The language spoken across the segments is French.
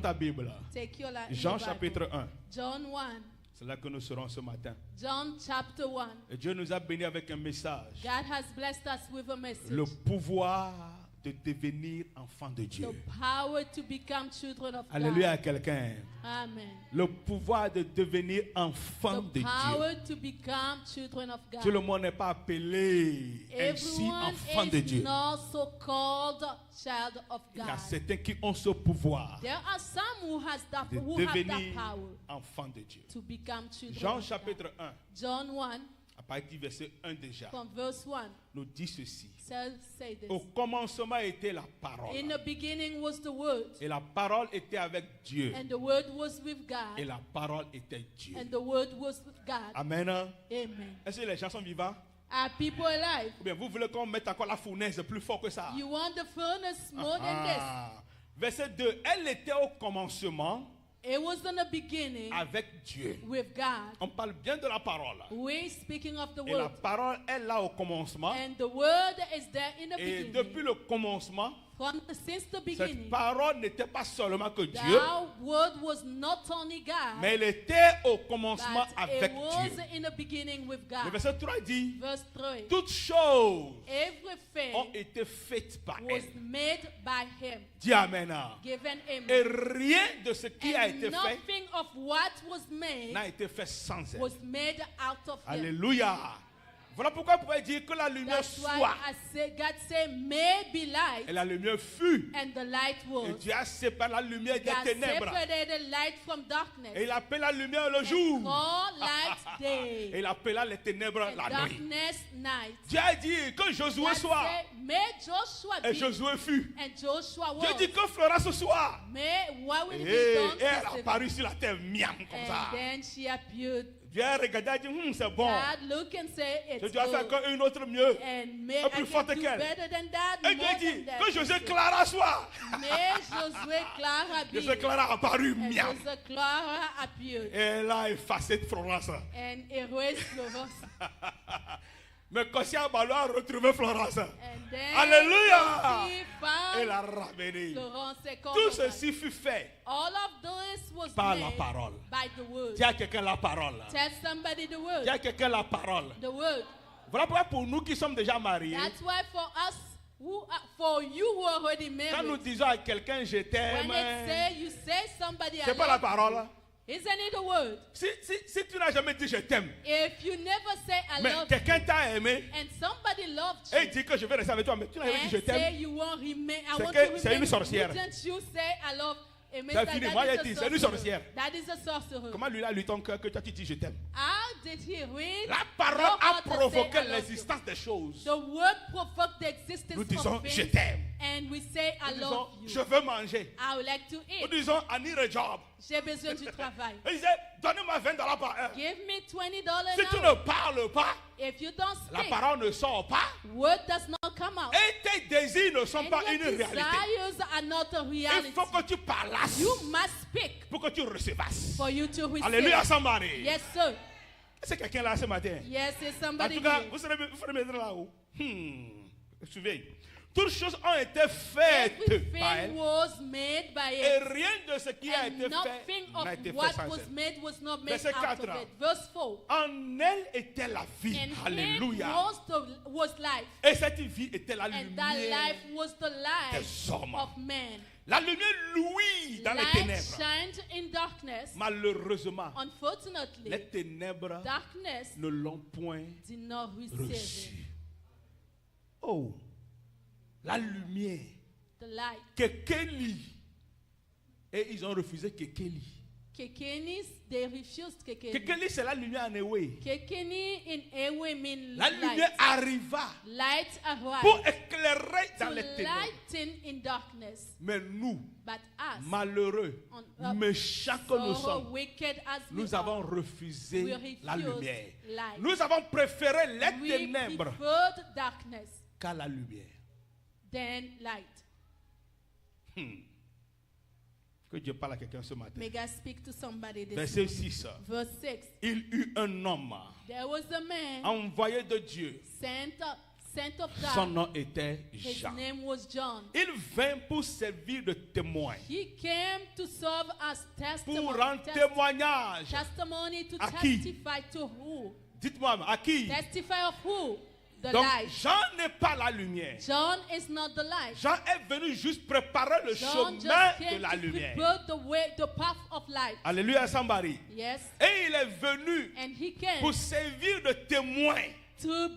Ta Bible. Jean chapitre 1. John 1. C'est là que nous serons ce matin. John chapter 1. Et Dieu nous a bénis avec un message. God has blessed us with a message. Le pouvoir de devenir enfant de Dieu. The power to become children of Alléluia à God. quelqu'un. Amen. Le pouvoir de devenir enfant de The power Dieu. to become children of God. Tout le monde n'est pas appelé ainsi Everyone enfant de is Dieu. not so called child of Il y a God. certains qui ont ce pouvoir There are some who de have that devenir power enfant de Dieu. to become children Jean of God. chapitre 1, John 1 à partir du verset 1 déjà, from verse 1 nous dit ceci. say this. Au commencement était la In parole. the beginning was the Word, Et la parole était avec Dieu. and the Word was with Et God, la parole était Dieu. and the Word was with God. Amen. Amen. Est-ce que les gens sont vivants? Are people alive? Ou bien vous voulez qu'on mette encore la fournaise plus fort que ça? You want the furnace more than this? Ah. Verset 2. Elle était au commencement It was in the beginning avec Dieu. with God. On parle bien de la parole. We're speaking of the Et la Word. parole est là au commencement. And the Word is there in the Et beginning. depuis le commencement, Since the cette beginning, parole n'était pas seulement que Dieu, that Word was not only God, mais elle était au commencement but avec it was Dieu. in the beginning with Le God. verset 3 dit, Verse 3. toutes choses ont Everything été faites par was elle. made by Him. Dis Amen. Given Et Him. rien de ce qui a And été fait nothing of what was made n'a été fait sans elle. was made out of Him. Alléluia. Voilà pourquoi vous pouvez dire que la lumière That's why soit. God said, may be light, Et la lumière fut. and the light Et was. Dieu a séparé la lumière des God ténèbres. separated light from darkness. Et il appelle la lumière le And jour. called light Et day. il appela les ténèbres And la nuit. darkness night. Dieu a dit que Josué God soit. said, may Joshua Et be. Josué fut. And Joshua Dieu was. dit que Florence soit. May what will Et be done elle this a evening. apparu sur la terre, miam, comme ça. And then she appeared. Dieu a regardé et dit, c'est bon. God look and say Je it's dois faire good. qu'une autre mieux. And may Un I plus can forte do qu'elle. better than that, Et Dieu more dit than que that. Josué Clara soit. May Josué Clara be. Josué Clara a apparu, And miam. Josué Clara appeared. Et elle a effacé Florence. And erased Florence. Mais Kossia Balo a retrouvé Florence. And then Alléluia. she found Elle a ramené. Florence et Tout Cordova. ceci fut fait All of this was par la made parole. by the word. Dis à quelqu'un la parole. Tell somebody the word. Dis à quelqu'un la parole. The word. Voilà pourquoi pour nous qui sommes déjà mariés, That's why for us, for you who are already quand nous married, disons à quelqu'un je t'aime, when it say you say somebody I c'est pas la love parole. you, isn't it the word? Si tu n'as jamais dit je t'aime, If you never say I mais love you, quelqu'un t'a aimé and somebody loved et il you, dit que je vais rester avec toi, mais tu n'as jamais dit je and t'aime, say you won't remain, I C'est want que to c'est remain, une sorcière. wouldn't you say I love? It means C'est that fini. that Moi, is j'ai a dit, c'est une sorcerer. sorcière. That is a sorcerer. comment lui a lu ton cœur que toi tu dis je t'aime? How did he read? La parole know a how to say provoqué I love you? l'existence des choses. The word provoked the existence Nous disons of je things, t'aime. and we say I Nous love disons you. je veux manger. I would like to Nous eat. disons I need a job. J'ai besoin du travail. Il disait donnez-moi $20 par heure. Give me $20 Si tu an ne hour. parles pas, If you don't la speak, parole ne sort pas word does not come out. et tes désirs ne sont And pas your une réalité. desires are not a Il reality. faut que tu parlasses You must speak pour que tu recevasses. for you to receive. Alléluia, somebody. Yes, sir. C'est quelqu'un là ce matin. Yes, it's En somebody tout cas, here. vous serez mettre là-haut. Suivez. Toutes choses ont été faites par elle. Everything was made by Et it. rien de ce qui a été And nothing fait of n'a été fait what sans was elle. made was not made Verset out 4. of it. Verse 4. En elle était la vie. And him Alléluia. was life. Et cette vie était la And that lumière life was the life des hommes. of man. La lumière louit dans les Light ténèbres. shined in darkness. Malheureusement, Unfortunately, les ténèbres darkness ne l'ont point did not receive reçu. it. Oh, la lumière. The light. Kekeli. Et ils ont refusé Kekeli. Kekenis, they refused Kekeni. Kekeli, c'est la lumière en Ewe. Kekeni in Ewe mean La light. lumière arriva Light pour arrived éclairer to dans les ténèbres. lighten in darkness. Mais nous, But us, malheureux, méchants que nous so sommes, wicked as we nous avons are, refusé we la refused lumière. light. Nous avons préféré les We ténèbres preferred darkness qu'à la lumière. than light. Que Dieu parle à quelqu'un ce matin. May God speak to somebody this Verset morning. 6. Verse 6. Il eut un homme There was a man envoyé de Dieu sent scent of Son God. nom était His Jean. name was John. Il vint pour servir de témoin, He came to serve as pour rendre témoignage. testimony to À qui? testify to who? Dites-moi, à qui? Testify of who? The Donc, light. Jean n'est pas la lumière. John is not the light. Jean est venu juste préparer le John just chemin de came la to lumière. prepare the way, the path of light. Alléluia, somebody. Yes. Et il est venu And he came pour servir de témoin to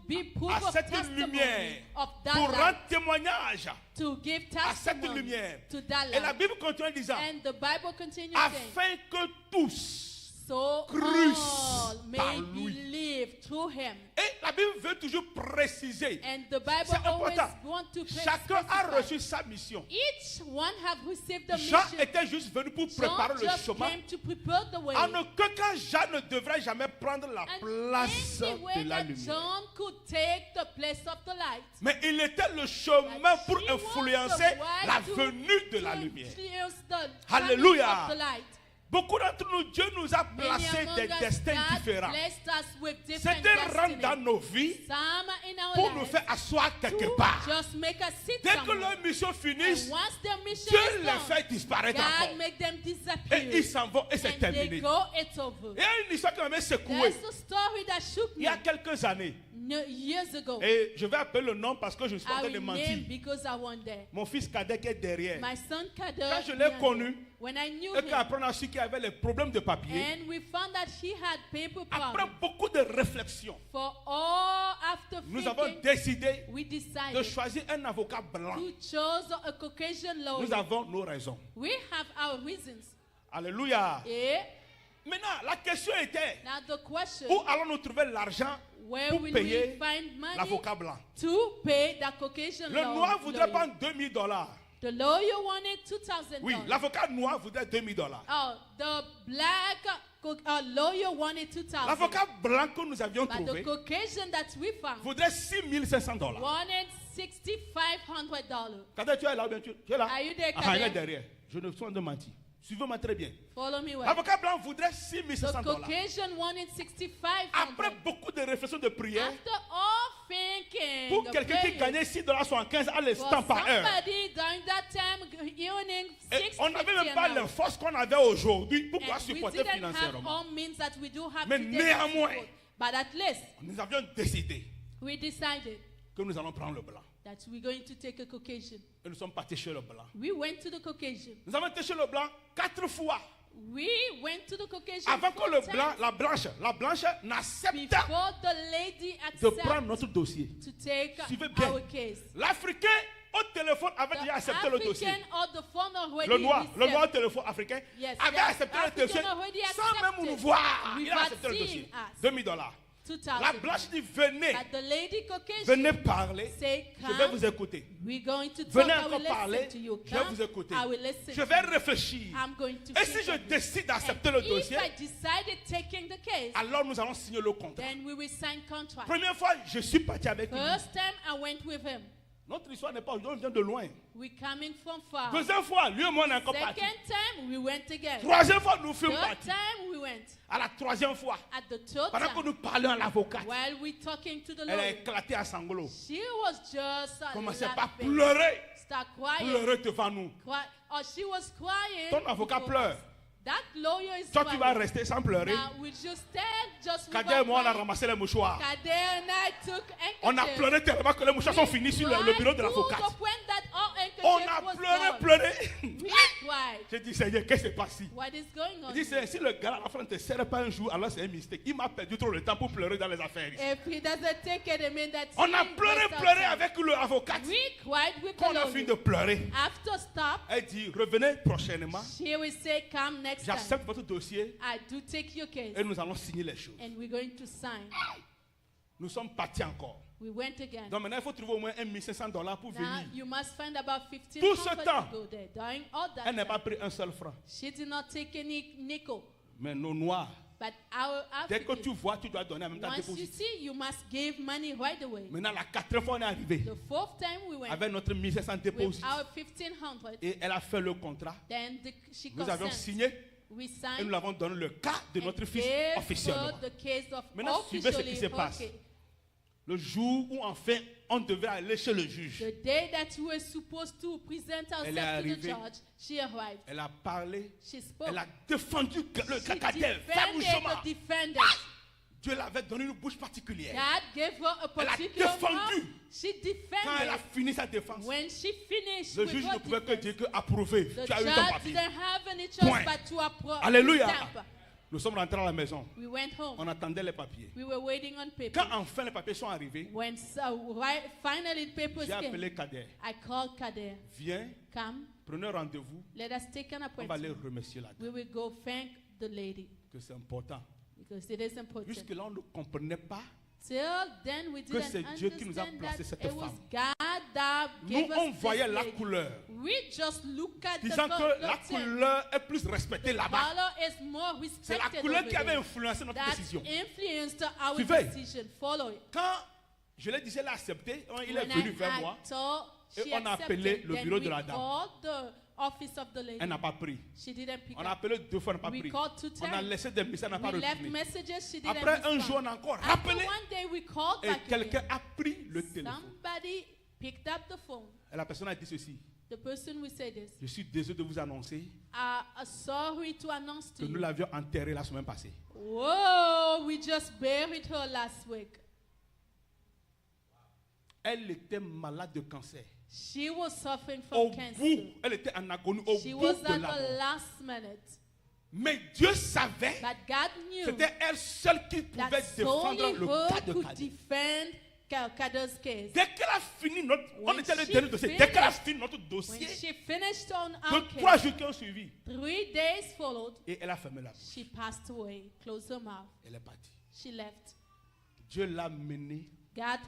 be proof à of cette testimony lumière, of that pour light. rendre témoignage To give à cette testimony lumière. to that Et la light. Bible continue en disant, And the Bible continues saying, afin que tous. so Crus all par may lui. believe through him. Et la Bible veut toujours préciser. And the Bible C'est always important. wants to Chacun a specify. reçu sa mission. Each one have received the Jean mission. était juste venu pour préparer John le just chemin. came to prepare the way. En aucun cas, Jean ne devrait jamais prendre la And place any way de la that lumière. John could take the place of the light. Mais il était le chemin pour He was influencer the way la to- venue de to la lumière. influence the Alléluia. coming of the light. Beaucoup d'entre nous, Dieu nous a Many placé among des us, destins God différents. blessed us with different C'était rendre dans destinies. nos vies Some in our pour nous lives faire asseoir quelque to part. just make us sit Dès que somewhere. leur mission finisse, And once their mission Dieu is les done, fait disparaître God encore. make them Et disappear. ils s'en vont et c'est And they terminé. go, it's over. Il y a une histoire qui m'avait secoué That's a story that shook il y me a quelques années. years ago. Et je vais appeler le nom parce que je suis en I train de will mentir. name because I want that. Mon fils cadet qui est derrière. My son Kader, Quand je l'ai connu, when I knew et him, qu'après on a su qu'il avait les problèmes de papier, and we found that he had paper après problems. beaucoup de réflexions, For all after nous avons thinking, décidé we de decided choisir un avocat blanc. to choose a Caucasian Nous lawyer. avons nos raisons. We have our reasons. Alléluia. Eh? Maintenant, la question était, Now the question, où allons-nous trouver l'argent where pour will payer we find money l'avocat blanc? to pay the Caucasian Le noir voudrait lawyer? prendre $2000. The lawyer wanted $2,000. Oui, l'avocat noir voudrait $2000. Oh, the black lawyer wanted $2,000. L'avocat blanc que nous avions But the trouvé Caucasian that we found voudrait $6500. wanted $6,500. Kader, tu es là ou bien tu es là? Are you there, Ah, il est Kader? derrière. Je ne suis en train de mentir. Suivez-moi très bien. Follow me well. L'avocat blanc voudrait The $6500. Caucasian wanted Après $6,500. beaucoup de réflexions de prière, After all thinking, pour quelqu'un qui gagnait $6,75 à l'instant for par heure, somebody during that time earning et on n'avait même $6.50 pas an les hour. forces qu'on avait aujourd'hui pour pouvoir And we supporter didn't have financièrement. all means that we do have Mais today. néanmoins, But at least nous avions décidé we decided que nous allons prendre le blanc. that we're going to take a Caucasian. Et nous sommes partis chez le blanc. We went to the Caucasian. Nous avons été chez le blanc 4 fois. We went to the Caucasian Avant que 4 le times blanc, la blanche n'accepte before the lady de accepted prendre notre dossier. to take Suivez bien. our case. L'Africain au téléphone avait The déjà accepté le dossier. African or the phone already Le noir received. au téléphone africain Yes, avait the accepté le African dossier already sans même accepted. nous voir. Il a Without accepté le seeing dossier. us. $2000. 2,000. La blanche dit venez, But the lady Caucasian venez parler. say, Je vais come, vous écouter. we're going to talk, Venez I will encore parler. listen to you. Je vais Come, vous écouter. I will listen Je to vais you. réfléchir. I'm going to Et si think je of it. décide d'accepter And le dossier, if I decided taking the case, alors nous allons signer le contrat. then we will sign contract. Première fois, je suis parti avec lui. First time I went with him. Notre histoire n'est pas aujourd'hui, on vient de loin. We coming from far. Deuxième fois, lui et moi, on est encore partis. Second time we went together. Troisième fois, nous fûmes Third partis. time we went. À la troisième fois, At the third pendant que time, nous parlions à l'avocate, while we talking to the elle a lawyer, éclaté à sanglots. she was just Commençait par laughing. pleurer. Start crying. Pleurer devant nous. Oh, she was crying. Ton avocat before pleure. us. That lawyer is Toi, tu vas crying. rester sans pleurer. Now we just stand just Kader without et moi, on a crying. ramassé les mouchoirs. Kader and I took On a handkerchiefs. pleuré tellement que les mouchoirs sont finis sur le bureau de l'avocate. On a pleuré, pleuré. We cried. J'ai dit, Seigneur, qu'est-ce qui se passe ici? What is going on? Il dit, Seigneur, si le gars à la fin ne te serre pas un jour, alors c'est un mystère. Il m'a perdu trop de temps pour pleurer dans les affaires ici. If he doesn't take it, it means that On a he pleuré, wastes our pleuré time. avec l'avocate. We cried with Quand the on a fini lawyer. de pleurer, After stop, elle dit, revenez prochainement. she will say, come next time. J'accepte votre dossier I do take your case. et nous allons signer les choses. And we're going to sign. Nous sommes partis encore. We went again. Donc maintenant, il faut trouver au moins $1,500 pour Now venir. you must find about Tout ce 1,500 temps, to go there. During all that Elle n'a pas time, pris un seul franc. she did not take any nickel. Mais nos noirs, But our dès que tu Africans, vois, tu dois donner en même temps once you déposit. see, you must give money right away. Maintenant, la quatrième fois, on est arrivé The fourth time we went avec notre 1,500 with déposit. our 1,500, Et elle a fait le contrat. then she Nous avions consent. signé We et signed nous l'avons donné le cas de and notre fils gave officiellement. her the case of Maintenant, suivez ce qui officially se passe. her case. Le jour où enfin on devait aller chez le juge. The day that we were supposed to present Elle est ourselves to the arrivée. judge, she arrived. Elle a parlé. She spoke. Elle a défendu le She Cadère defended farouchement. the defendant. Dieu l'avait donné une bouche particulière. God gave her a Elle a particular défendu. mouth. She Quand elle a defended. fini sa défense, When she finished le with juge ne her pouvait que defense, dire que approuvé. the Tu as eu ton judge papier. didn't have any choice Point. but to approve. Alléluia. Stamp. Nous sommes rentrés à la maison. We went home. On attendait les papiers. We were waiting on papers. Quand enfin les papiers sont arrivés, When finally the papers j'ai came, appelé Kader. I called Kader. Viens, Come, prenez rendez-vous. let us take an On va les appointment. remercier là. We will go thank the lady Que c'est important. because it is important. Jusque-là, on ne comprenait pas. Till then, we que didn't c'est Dieu qui nous a understand placé that cette it was femme. God that Nous, gave on us voyait this la lady. couleur, We just look at disant the que la color. couleur est plus respectée là-bas. Color is more C'est la respected couleur over qui avait there. influencé notre That décision. influenced our Suivez. decision. Follow it. Quand je l'ai dit, elle a accepté, il est When venu I vers moi. told, Et she on a accepted, appelé le then bureau de we la dame. called the office of the lady. Elle n'a pas pris. She didn't pick On a up. appelé 2 fois, elle n'a pas We pris. called 2 On a times. laissé des messages, elle n'a pas We left retourné. messages, she didn't Après un respond. jour, on a encore After rappelé. one day, we called Et back quelqu'un again. a pris le téléphone. Somebody picked up the phone. Et la personne a dit ceci. The person will say this. Je suis désolé de vous annoncer Sorry to announce que to nous you. l'avions enterrée la semaine passée. Whoa, we just buried her last week. Elle était malade de cancer. She was suffering Au from cancer. bout, elle était en agonie au She bout was de at la the mort. last minute. Mais Dieu savait, But God knew c'était elle seule qui pouvait that défendre solely le cas her de could Kadé. defend Kader's case. Dès qu'elle a fini notre, on When était le she dernier dossier. Dès qu'elle a fini notre When dossier, she finished on que our 3 case, jours qui ont suivi, 3 days followed, et elle a fermé la bouche. she passed away, closed her mouth. Elle est partie. She left. Dieu l'a menée God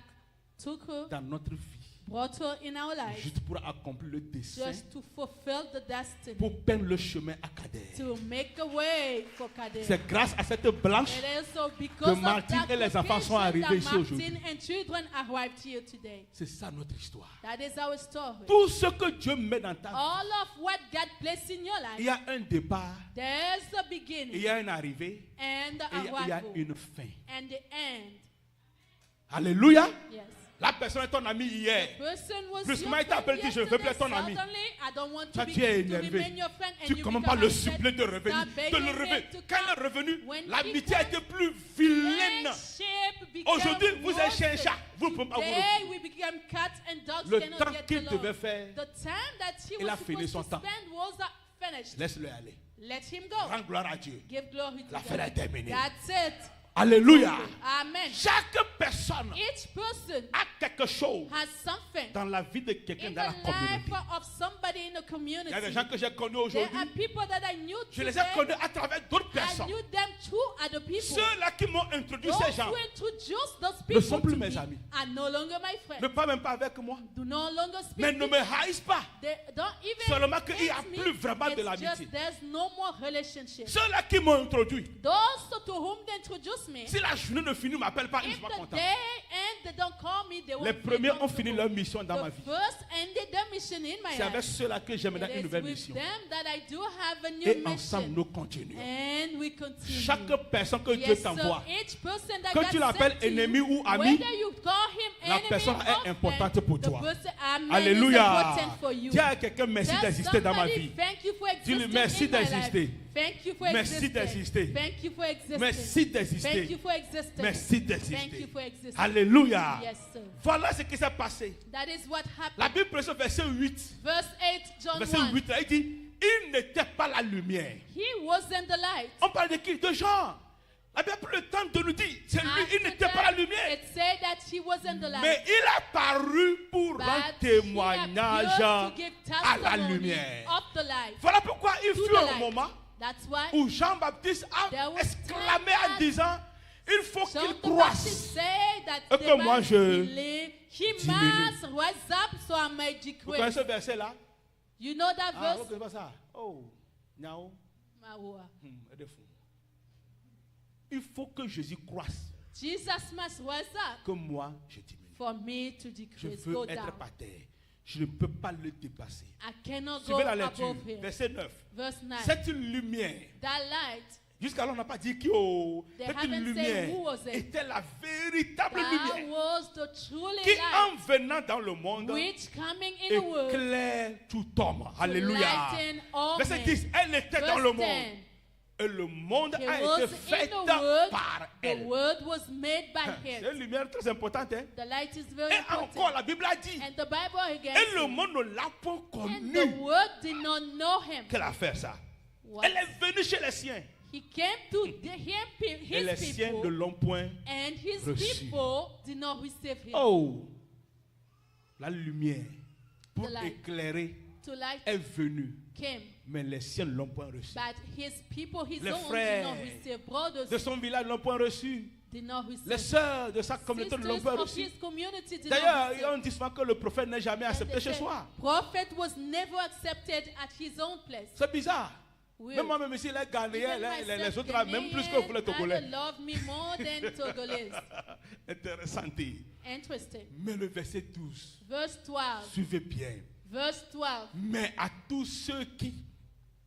took her, dans notre vie, brought her in our life juste pour accomplir le dessein, just to fulfill the destiny, pour peindre le chemin à Kadé. to make a way for Kader. C'est grâce à cette blanche It is so because of Martine that et les enfants sont location arrivés that ici aujourd'hui. Martin and children arrived here today. C'est ça notre histoire. That is our story. Tout ce que Dieu met dans ta vie, All of what God placed in your il y life, a un départ, there's a il beginning y a une arrivée, and the et il y a arrival une fin. and the end. Alléluia. Yes. La personne est ton ami hier. Person was Brusquement, your il t'a appelé, friend dit, je veux plus yesterday. être ton ami. Suddenly, I don't want Toi, to, tu es to énervé. remain your friend, and Tu you commences become par le upset. suppléer de revenir, Start de begging le him revenu. to Quand il come. est revenu, When he l'amitié a comes, été plus vilaine. Friendship became Aujourd'hui, vous êtes worse. chien et chat. Vous ne pouvez pas vous Today, retrouver. we became cats and dogs Le cannot temps get qu'il along. devait faire, The time that he il was a fini supposed son to temps. spend was finished. laisse-le aller. Let him go. Rends gloire à Dieu. Give glory to L'affaire est God. terminée. That's it. Alléluia. Amen. Chaque personne Each person a quelque chose has something dans la vie de quelqu'un in dans la the communauté. life of somebody in the Il community. y a des gens que j'ai connus There aujourd'hui. are people that I knew Je les ai today. connus à travers d'autres I personnes. knew them through other people. Ceux-là qui m'ont introduit Those ces gens who introduced those ne sont people plus to mes me amis. are no longer my ne friends. parlent même pas avec moi. Do no longer speak Mais ne to me haïssent pas. They don't even Seulement qu'il n'y a hate me. plus vraiment de It's l'amitié. just there's no more relationship. Ceux-là qui m'ont introduit, Those to whom they introduced me, si la journée ne finit, ne m'appellent pas, ils ne if sont pas the contents. day ends, they don't call me, they won't Les feel premiers ont fini comfortable. leur mission dans ma The vie. first ended their mission in my C'est avec life. ceux-là que j'ai maintenant It une is nouvelle with mission. them that I do have a new Et ensemble, mission. nous continuons. And we continue. Chaque personne que Dieu Yes, t'envoie, so each person that que God tu l'appelles sent to you, ennemi ou ami, whether you call him la enemy personne or est importante friend, pour the toi. person, amen, is Alléluia. important for you. Dis à quelqu'un merci Tell d'exister dans ma somebody, vie. Thank you for Dis-lui existing merci in my life. d'exister. Thank you for Merci existing. d'exister. Thank you for existing. Merci d'exister. Thank you for existing. Merci Thank d'exister. you for existing. Alléluia. Yes, sir. Voilà ce qui s'est passé. That is what happened. La Bible précise verset 8. Verse 8, John Verset 1. 8, là, il dit, il n'était pas la lumière. He wasn't the light. On parle de qui? De Jean. La Bible a pris le temps de nous dire, c'est lui, il After n'était pas la that, lumière. It said that he wasn't the light. Mais il a paru pour But rendre he témoignage appeared to give à la testimony lumière. of the light. Voilà pourquoi il To fut the un light. moment That's why où Jean-Baptiste There a was exclamé time en that disant, il faut John qu'il the Baptist croisse. said that Et the que moi, man je believe he diminue. must rise up so I may Vous decrease. connaissez ce verset-là? You know that Ah, vous verse? connaissez pas ça? Oh, Nyao. Mawa. Elle est fou. Il faut que Jésus croisse, Jesus must rise up que moi, je diminue. for me to Je decrease, veux go être down. par terre. Je ne peux pas le dépasser. I cannot go Suivez la lecture. above him. Verset 9. Verse 9. Cette lumière That light Jusqu'alors, on n'a pas dit que They cette haven't lumière said who was it. était la véritable That lumière was the truly qui, light, en venant dans le monde, which coming in the world éclaire tout homme. to Alléluia. lighten all Verset men. 10, elle était dans le Verse monde. 10. Et le monde He a was été fait in the world. par The elle. word was made by C'est him. une lumière très importante. Hein? The light is very Et encore, important. la Bible a dit, And the Bible again et le says, monde ne l'a pas and connu. the world did not know him. Qu'elle a fait ça. What? Elle est venue chez les siens. He came to Et les his siens ne people, l'ont point. and his reçu. people did not receive him. Oh, la lumière pour The light. éclairer To light est venue. came, Mais les siens ne l'ont point reçu. but his people, his Les own, did frères not receive. Brothers De son village ne l'ont point reçu. did not receive. Les sœurs de sa communauté ne l'ont Sisters pas of reçu. his community did D'ailleurs, not receive. on dit souvent que le prophète n'est jamais And accepté they chez said, soi. prophet was never accepted at his own place. C'est bizarre. Weird. Même moi-même ici, les Ghanéens, Even les myself, autres, là, même plus que vous les Ghanaians, Togolais. rather love me more than Togolese. Intéressant. Interesting. Mais le verset 12, Verse 12. suivez bien. Verse 12. Mais à tous ceux qui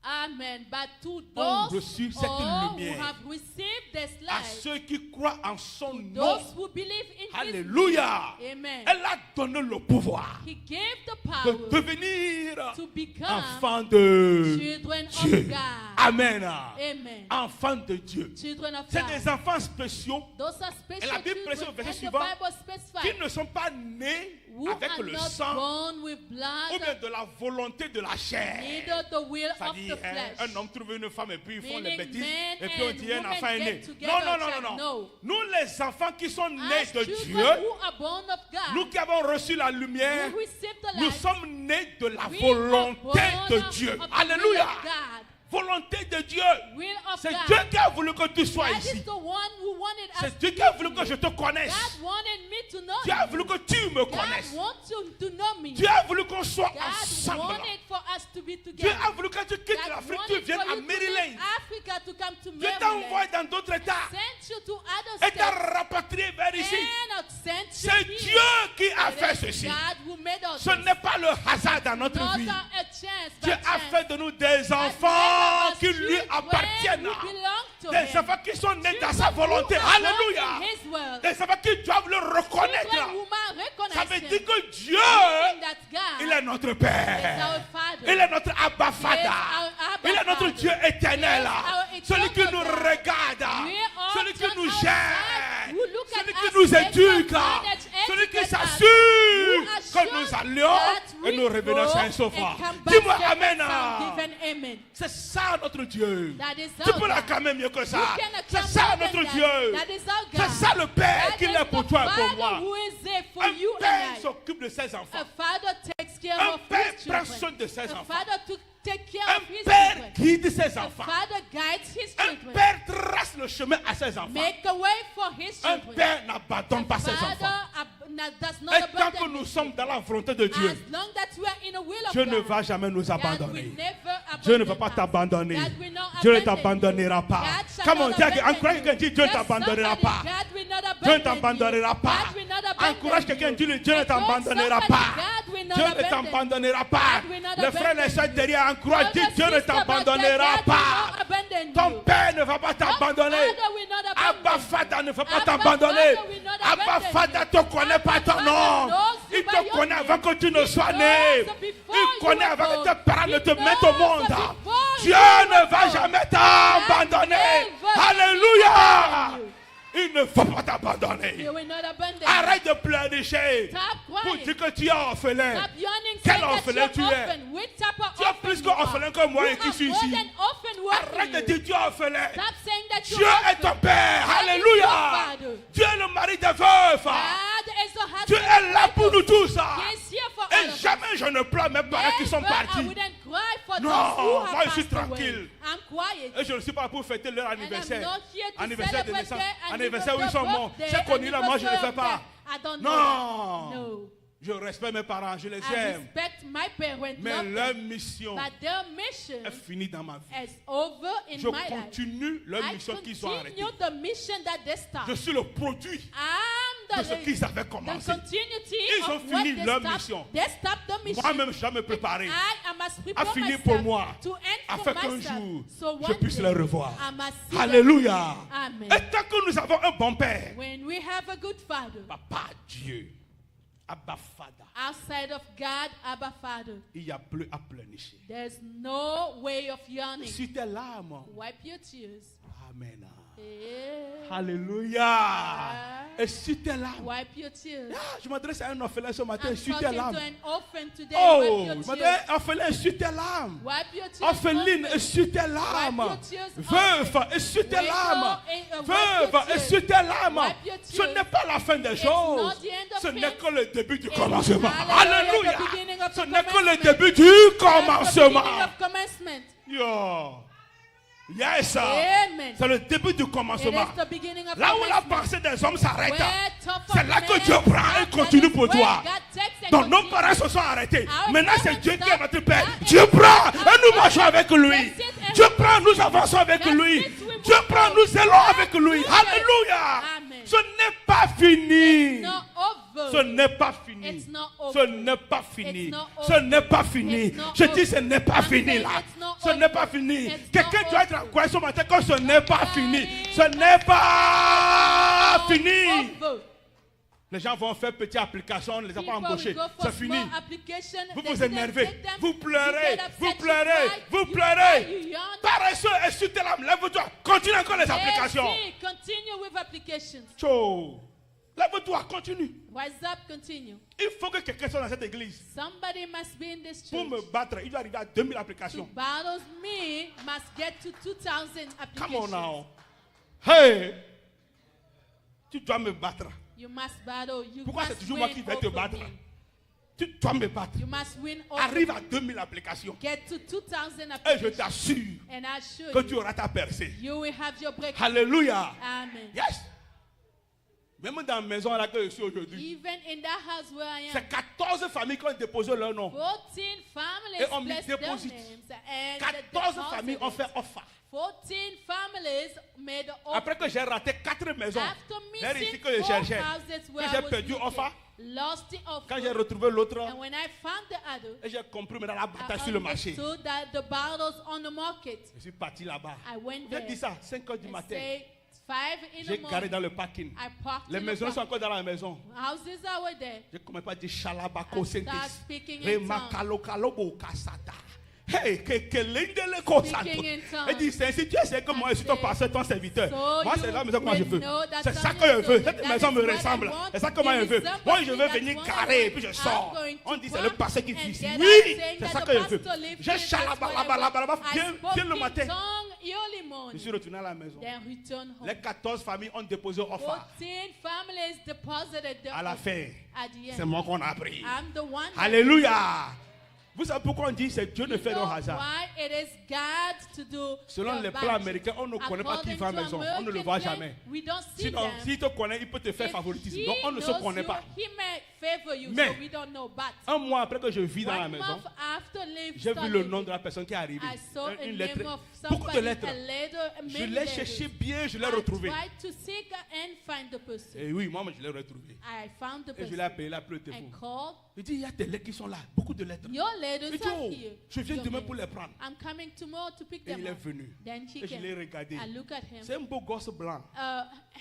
Amen. But to ont those reçu cette all who lumière, have received this à light, ceux qui croient en son nom, those who believe in his alléluia, name, amen. elle a donné le pouvoir He gave the de power devenir to become enfant de children Dieu. of God. Amen. Amen. Enfant de Dieu. Children of C'est God. des enfants spéciaux Those are special Et la Bible précise children, au verset and the suivant, Bible specifies qui ne sont pas nés who avec are le not sang born with ou blood, bien de la volonté de la chair. neither the will of C'est-à-dire, the flesh. un homme trouve une femme et puis ils font les Meaning bêtises men et puis on and dit un women enfant est get né. together Non, non, a non, child. non, non. No. Nous les enfants qui sont nés As de children Dieu, who are born of God, nous qui avons reçu la lumière, who receive the nous light, sommes nés de la we volonté are de born Dieu. of the will Alléluia. of God. Volonté de Dieu. Will of C'est God. Dieu qui a voulu que tu sois That ici. is the one who wanted us C'est to Dieu qui a be voulu que je here. te connaisse. God wanted me to know Dieu a you. voulu que tu me God connaisses. wants you to know me. Dieu a voulu qu'on soit God ensemble. wanted for us to be Dieu together. a voulu que tu quittes God l'Afrique, tu wanted viennes for à you to Maryland. leave Africa to come to Dieu t'a envoyé Maryland. dans d'autres États Sent you to other et t'a states. rapatrié vers ici. And sent you C'est here. Dieu qui a It fait is ceci. God who made us. Ce n'est pas le hasard dans notre Not vie. a chance, Dieu but a chance. fait de nous des enfants qui lui appartiennent. Who belong to Des him. enfants qui sont nés dans Children sa volonté. who are born Alléluia. in his will. Des enfants qui doivent le Children reconnaître. who must Ça recognize veut him. dire que Dieu, Meaning that God il est notre is Père. our Father. Il est notre Abba He is Father. our Abba Il est notre Father. Dieu éternel. He is our Celui qui eternal nous God. regarde. We are Celui qui just nous outside, gère. who look at Celui us, qui nous make éduque. us manage, Celui qui educate us, s'assure who que assures nous allions that et we nous revenons go sains et and saufs. come back Dis-moi safe and Amen. sound. Give an amen. C'est ça notre Dieu. That is Tu our peux God. l'acclamer mieux que You ça. can C'est acclaim ça more than notre that. Dieu. That is our God. C'est ça le Père That qu'il is est pour the toi et pour Father moi. who is there for Un you Père and I. s'occupe de ses A enfants. father takes care Un of père his prend children. soin de ses A enfants. father to take care of Un his Père children. guide ses A enfants. father guides his Un children. Père trace le chemin à ses enfants. Make a way for his Un children. Père n'abandonne pas ses Father enfants. does not Et tant que abandon nous his sommes dans la volonté de Dieu, As long that we are in the will of Dieu God, ne va jamais nous God abandonner. will never Dieu ne abandon va pas us. t'abandonner. God will not Dieu ne abandon t'abandonnera you. pas. God shall Come on, not dis, abandon encourage you. quelqu'un, dis Dieu ne Tell t'abandonnera somebody, pas. God will not Dieu ne abandon t'abandonnera you. pas. God will not abandon Encourage quelqu'un, you. dis Dieu ne Tell t'abandonnera somebody, pas. God will not Dieu ne abandon you. t'abandonnera pas. God will not Les frères et les abandon sœurs you. derrière, encourage, dis Brothers, Dieu ne sisters, t'abandonnera God will pas. not abandon Ton you. Père ne va pas t'abandonner. Father will not abandon Abba you. Father ne va pas Abba t'abandonner. Father will not Abba abandon Father you. te connaît par Abba ton Father nom. knows you Il by te your connaît name. avant que tu ne He sois knows né. before Il you connaît were avant que born. tes parents ne He te mettent au knows monde. before Dieu you were ne va born. jamais t'abandonner. never Alléluia. abandon you. Il ne faut pas t'abandonner. He will not abandon you. Arrête de pleurnicher Stop pour crying. dire que tu es orphelin. Stop yawning, Quel saying that orphelin you're tu es? orphan. Which type of Tu es orphan plus you qu'orphelin are. que moi You et qui are suis more ici. than orphan worth Arrête de you. dire tu es orphelin. Stop saying that Dieu you're est ton orphan. Père. God is your Alléluia. Father. Dieu est le mari des veufs. God is the husband Dieu est là of pour nous tous. He is here for all Et of us. jamais je ne pleure mes parents qui sont Never, I partis. wouldn't cry for Non, those who have moi, je suis passed away. tranquille. I'm quiet. Et je ne suis pas pour fêter leur And anniversaire. I'm not here to Anniversaire de celebrate naissance. their Anniversaire où ils sont morts. birthday, C'est connu là, moi je ne le fais anniversary pas. of death. I don't know Non. that. No. Je respecte mes parents, je les I aime. respect my parents, Mais love leur them, mission but their mission est finie dans ma vie. is over in Je my life. continue leur I mission qu'ils ont arrêtée. continue the mission that they start. Je suis le produit I'm de ce qu'ils avaient the commencé. continuity Ils ont of what fini they leur stopped, mission. they stopped the mission. Moi-même, je dois me préparer I must à prepare finir myself pour moi, to end afin for qu'un myself. jour, So je one puisse day, les revoir. I must see them. Alléluia. Amen. Et tant que nous avons un bon Père, When we have a good father, Papa Dieu, Abba Fada, outside of God, Abba Father, il n'y a plus à pleurnicher. there's no way of yawning. Si tes larmes, Wipe your tears. Amen. Yeah. Alléluia. Et si tes larmes, Wipe your tears. je m'adresse à un orphelin ce matin, I'm suis tes talking larmes. to an orphan today. Oh, Wipe je your m'adresse tears. à un orphelin, suis tes larmes. Wipe your tears. Orpheline, orphan. essuie tes larmes. Wipe your tears, Veuve, essuie tes Widow, larmes. wipe Veuve, your tears. essuie tes larmes. Wipe your Ce tears. n'est pas la fin des not choses. the end of Ce n'est things. que le début du It's commencement. hallelujah, Alléluia. the beginning of Ce the n'est que le commencement. début du That's the commencement. beginning of commencement. Yo. Yes. Amen. C'est le début du It commencement. is the beginning of Là où la commencement. pensée des hommes s'arrête, Where tough c'est of là que men Dieu prend et stop, continue that is pour where toi. God takes and Donc nos continues. parents se sont arrêtés. Our Maintenant c'est parents Dieu qui est stop. notre Père. Now Dieu it's prend et nous God. marchons avec lui. That's it, and Dieu we prend, nous avançons avec That's lui. it, we Dieu move prend, on. nous allons avec lui. Hallelujah. Alléluia. Amen. Ce n'est pas fini. Not over. Ce n'est pas fini. It's not Ce over. n'est pas fini. It's not Ce over. n'est pas fini. It's not Je over. dis ce n'est pas I'm fini saying là. it's not Ce over. n'est pas fini. It's Quelqu'un not doit être en over. quoi ce matin que ce n'est pas fini. Somebody Ce n'est pas not fini. over. Les gens vont faire petite application, on ne les a pas People embauchés. will go for C'est fini. small application. Vous They vous didn't énervez. take them. Vous pleurez. You get upset, Vous you pleurez. cry, Vous you pleurez. cry, you yawn. Paresseux, essuie tes larmes. Lève-toi. Continue encore les applications. Yes, see, continue with applications. Ciao. Lève-toi. Continue. Wise up, continue. Il faut que quelqu'un soit dans cette église. Somebody must be in this Pour church. me battre, il doit arriver à 2000 To applications. battle me must get to 2,000 Come on applications. now. Hey. Tu dois me battre. You must battle. You Pourquoi c'est must toujours moi win qui vais te over battre? me. Tu dois me battre. You must win over Arrive à me. 2000 applications. Get to 2,000 Et je applications. t'assure And I assure que tu you, auras ta percée. you will have your breakthrough. Alléluia. Amen. Yes. Même dans la maison là que je suis aujourd'hui, Even in that house where I am, c'est 14 familles qui ont déposé leur nom. 14 families Et on blessed their déposite. names and 14 deposited familles ont it. fait offre. 14 families made the offer. Après que j'ai raté 4 maisons, After j'ai missing ici que je 4 cherchais. houses Que where I j'ai was perdu looking, offer. lost the offer. Quand j'ai retrouvé l'autre, And when I found the other, et j'ai compris maintenant la I bataille sur le marché. understood that the battles on the market. Je suis parti là-bas. I went J'ai there. dit ça, 5 heures du And matin. say 5 in J'ai the garé morning. dans le parking. I parked Les in the maisons sont park. encore dans la maison. Houses are were there. Je commence pas à dire Shalabako I start Sentis. speaking in Remakalobo Kasata. Hey, que l'indele kosanto. Speaking in tongues. Elle dit, si tu sais que moi je suis ton pasteur, ton serviteur, So moi c'est la maison que moi je veux. know that C'est ça God que je is veux. good. Cette That maison is me what I ressemble. want. C'est ça que moi je There veux. is somebody Moi je veux that's venir what I carré et want. puis je I'm sors. going to On dit c'est park le pasteur qui and vit ici. get Oui, out saying c'est that ça the que je veux. pastor lives J'ai here, that's what I chalabalabalabala. want. I Viens spoke le in matin. tongue early Je morning. suis retourné à la maison. Then return home. Les 14 familles ont déposé offre. 14 families deposited their À la offer. fin, At the c'est end, moi qu'on a pris. I'm the one. that- Alléluia. Vous savez pourquoi on dit c'est Dieu ne You fait know no hasard. why it is God to do Selon the les plans batch. américains, on ne connaît pas qui According va à to la maison. On ne le American voit plan, jamais. We don't see Sinon, them. s'il te connaît, il peut te faire If favoritisme. he Donc, on ne se knows connaît you, pas. He may favor you, Mais- so we don't know. But Un mois après que je vis dans la 1 maison, month after leave j'ai vu start le living, nom de la personne qui est arrivée. I saw a Une name lettre. of Beaucoup de somebody, lettres. a letter, Je many l'ai letters. cherché bien, je l'ai I retrouvé. tried to seek and find the person. Et oui, moi, je l'ai retrouvé. I found the Et je l'ai person appelé, il a appelé le and téléphone. called. Il dit, il y a des lettres qui sont là, beaucoup de lettres. Your letters Il dit, are oh, here. je viens Your demain names. pour les prendre. I'm coming tomorrow to pick Et them il est up. venu. Then he Et je l'ai came. regardé. I look at him. C'est un beau gosse blanc.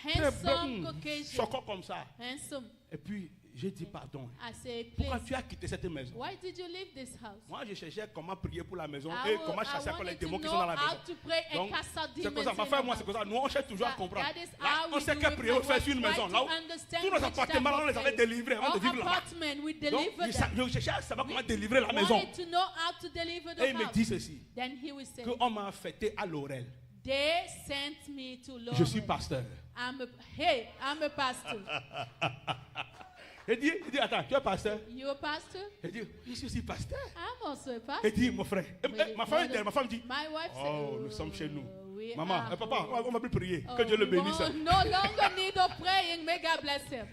Handsome Caucasian. Choquant comme ça. Handsome. Et puis, j'ai dit, pardon. I say, Pourquoi please, tu as quitté cette maison? why did you leave this house? Moi, je cherchais comment prier pour la maison I et comment I chasser encore les wanted to démons qui know sont dans la how maison. to pray and Donc, cast out c'est demons comme ça. Ma in femme et the moi, c'est comme house. ça. Nous, on cherche toujours à comprendre. That is Là, how on we sait do quelle it. prière on fait sur une Try maison. to Là où understand tous nos which appartements, type on of les avait prayer. délivrés avant de Our vivre là-bas. apartment, we Donc, deliver them. je cherchais à savoir comment délivrer la maison. Wanted to know how to deliver the Et il me house. dit ceci, Then he will say, qu'on m'a affecté à Laurel. they sent me to Lord. Je suis pasteur. I'm a pastor. Il dit, attends, tu es pasteur? You a pastor? Il dit, je suis aussi pasteur. I'm also a Il pastor. dit, mon frère. Ma femme est derrière, ma femme dit, My wife said, oh, nous sommes chez nous. we Maman, are papa, home. on va plus prier. Oh, Que Dieu le we bénisse. won't no longer need of praying. May God bless him.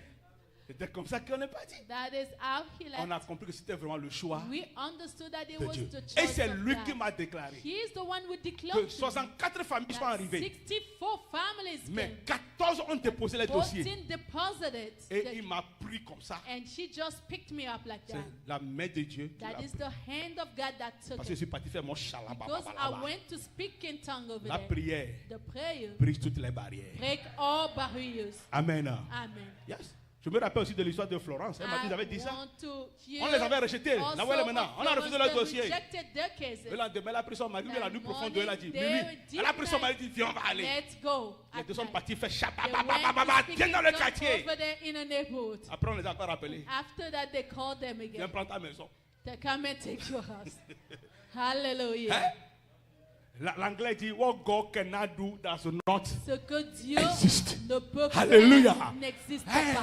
C'était comme ça qu'on est parti. That is how he On a left. compris que c'était vraiment le choix We understood that it de was Dieu. the Et choice c'est of lui qui God. m'a déclaré He is the one who que declared to me 64 familles sont that arrivées. 64 families Mais came. 14 ont déposé les dossiers. 14 deposited. Et il m'a pris comme ça. And she just picked me up like C'est that. la main de Dieu qui l'a That is pris. the hand of God that took Parce que je it. suis parti faire mon shalaba. Because I went to speak in tongue over La there. prière The prayer brise toutes les barrières. break all barriers. Amen. Amen. Yes. Je me rappelle aussi de l'histoire de Florence. Elle m'a dit, I j'avais dit ça. want to hear On les avait rejetés. also La voilà maintenant. On a of refusé those le that dossier. rejected their cases. Le lendemain, elle a pris son mari, mais la nuit profonde, elle a dit, They Mimi. did Elle a pris son not- mari, dit, viens, on va aller. Let's go. Les at deux sont night. partis faire They chababa, went to viens speak dans in le tongues quartier. over there in a neighborhood. Après, on les a pas rappelés. After that, they called them Viens again. prendre ta maison. They come and take your house. Hallelujah. Hein? L'anglais dit, what God cannot do does not. Ce que Dieu Existe. ne peut Alléluia. faire n'existe Hein? pas.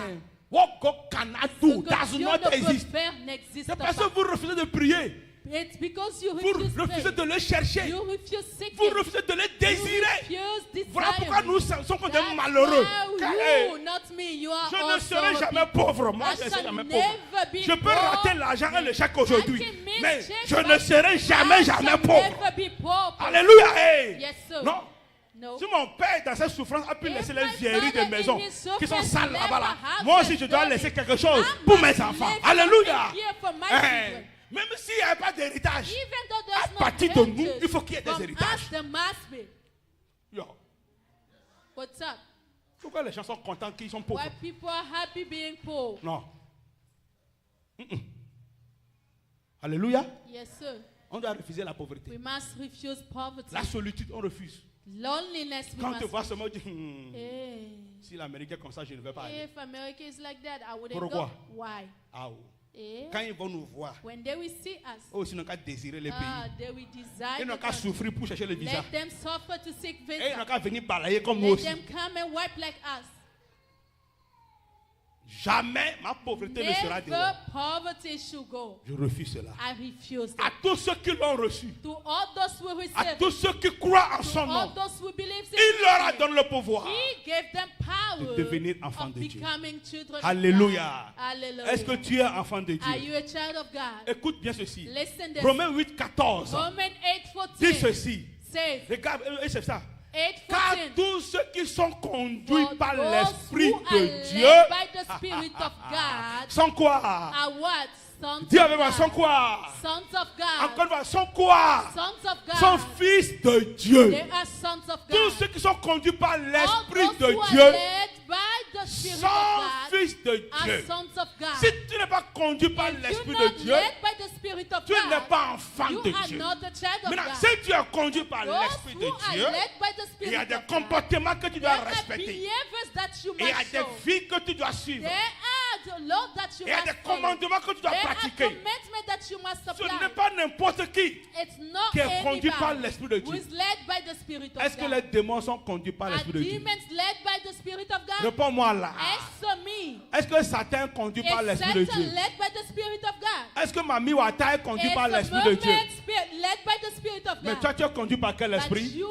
What God cannot Ce do que does Dieu not ne peut exist. faire n'existe C'est pas. parce que vous refusez de prier. It's because you Vous refuse refusez pray. de le chercher. You refuse seeking. Vous refusez de le You désirer. refuse Voilà pourquoi desiring. nous sommes comme des That's malheureux. why Car, you, hey, not me, you are je ne also serai jamais pauvre. Moi, I je ne serai shall jamais never pauvre. be Je peux poor. rater l'argent et le chèque aujourd'hui. I can miss Mais checks, je ne but serai I jamais shall pauvre. never be poor. Alléluia. Hey. Yes, sir. Non. No. Si mon père, dans sa souffrance, a pu If laisser les my vieilleries father de maison in his qui sont suffrance sales left là-bas, là, a house moi aussi, and je dois dirty, laisser quelque chose I pour must mes enfants. leave Alléluia. something here for my Hein. children. Même s'il n'y a pas d'héritage, Even though à there's no partir de nous, heritage, il faut qu'il y ait des from héritages. us, there must be. Yo. What's up? Pourquoi les gens sont contents qu'ils sont pauvres? Why people are happy being poor? Non. Alléluia. Yes, sir. On doit refuser la pauvreté. We must refuse poverty. La solitude, on refuse. Loneliness, we Quand must tu vois ce mot, tu dis, Hey. si l'Amérique est comme ça, je ne vais pas aller. If America is like that, I wouldn't Pourquoi? go. Why? Ah, oh. Eh? Quand ils vont nous voir, When they will see us, eux aussi n'ont qu'à désirer les pays. they will desire Ils n'ont the qu'à country. souffrir pour chercher le visa. Let them suffer to seek Et ils n'ont visa. qu'à venir balayer comme nous Let aussi. them come and wipe like us. Jamais ma pauvreté ne sera Never dehors. poverty should go. Je refuse cela. I refuse À that. tous ceux qui l'ont reçu, To all those who à receive tous it, ceux qui croient en to son all nom, those who believe in il leur a him, donné le pouvoir. He gave them power de devenir enfants of de Dieu. becoming children of Alléluia. God. Hallelujah. Est-ce que tu es enfant de Are Dieu? you a child of God? Écoute bien ceci. Listen this. Romains 8, 14 Romans dit 8:14 ceci. says, Regarde, et c'est ça. Car 8:14. tous ceux qui sont conduits For par those l'Esprit who are de led Dieu by the Spirit of God sont quoi? are what? Sons Dis of avec moi, sont God. quoi? Sons of Encore God. une fois, sont quoi? Sons of Sont God. fils de Dieu. They are sons of Tous God. ceux qui sont conduits par All l'Esprit those de who are Dieu led by the Spirit sont of God fils de are Dieu. sons of God. Si tu n'es pas conduit par If l'Esprit you're de not Dieu, led by the Spirit of tu n'es God, pas enfant you de are Dieu. not a child of Maintenant, God. si tu es conduit par Those l'Esprit who de are Dieu, led by the il y a Spirit des of God, comportements que tu there dois are respecter. behaviors that you Il y a must des show. vies que tu dois suivre. There are the law that you Il y a must des follow. commandements que tu dois There are pratiquer. commandments that you must Ce apply. n'est pas n'importe qui It's not qui est conduit par anybody l'Esprit de who Dieu. is led by the Spirit of Est-ce que God. les démons sont conduits par Are l'Esprit de Dieu? demons led by the Spirit of God? Réponds-moi là. Answer me. Est-ce que Satan est conduit par Is l'Esprit de Satan Dieu? led by the Spirit of God? Est-ce que Mami Wata est conduit Is par the l'Esprit de Dieu? moment led by the Spirit of Mais God? toi, tu es conduit par quel But esprit? you,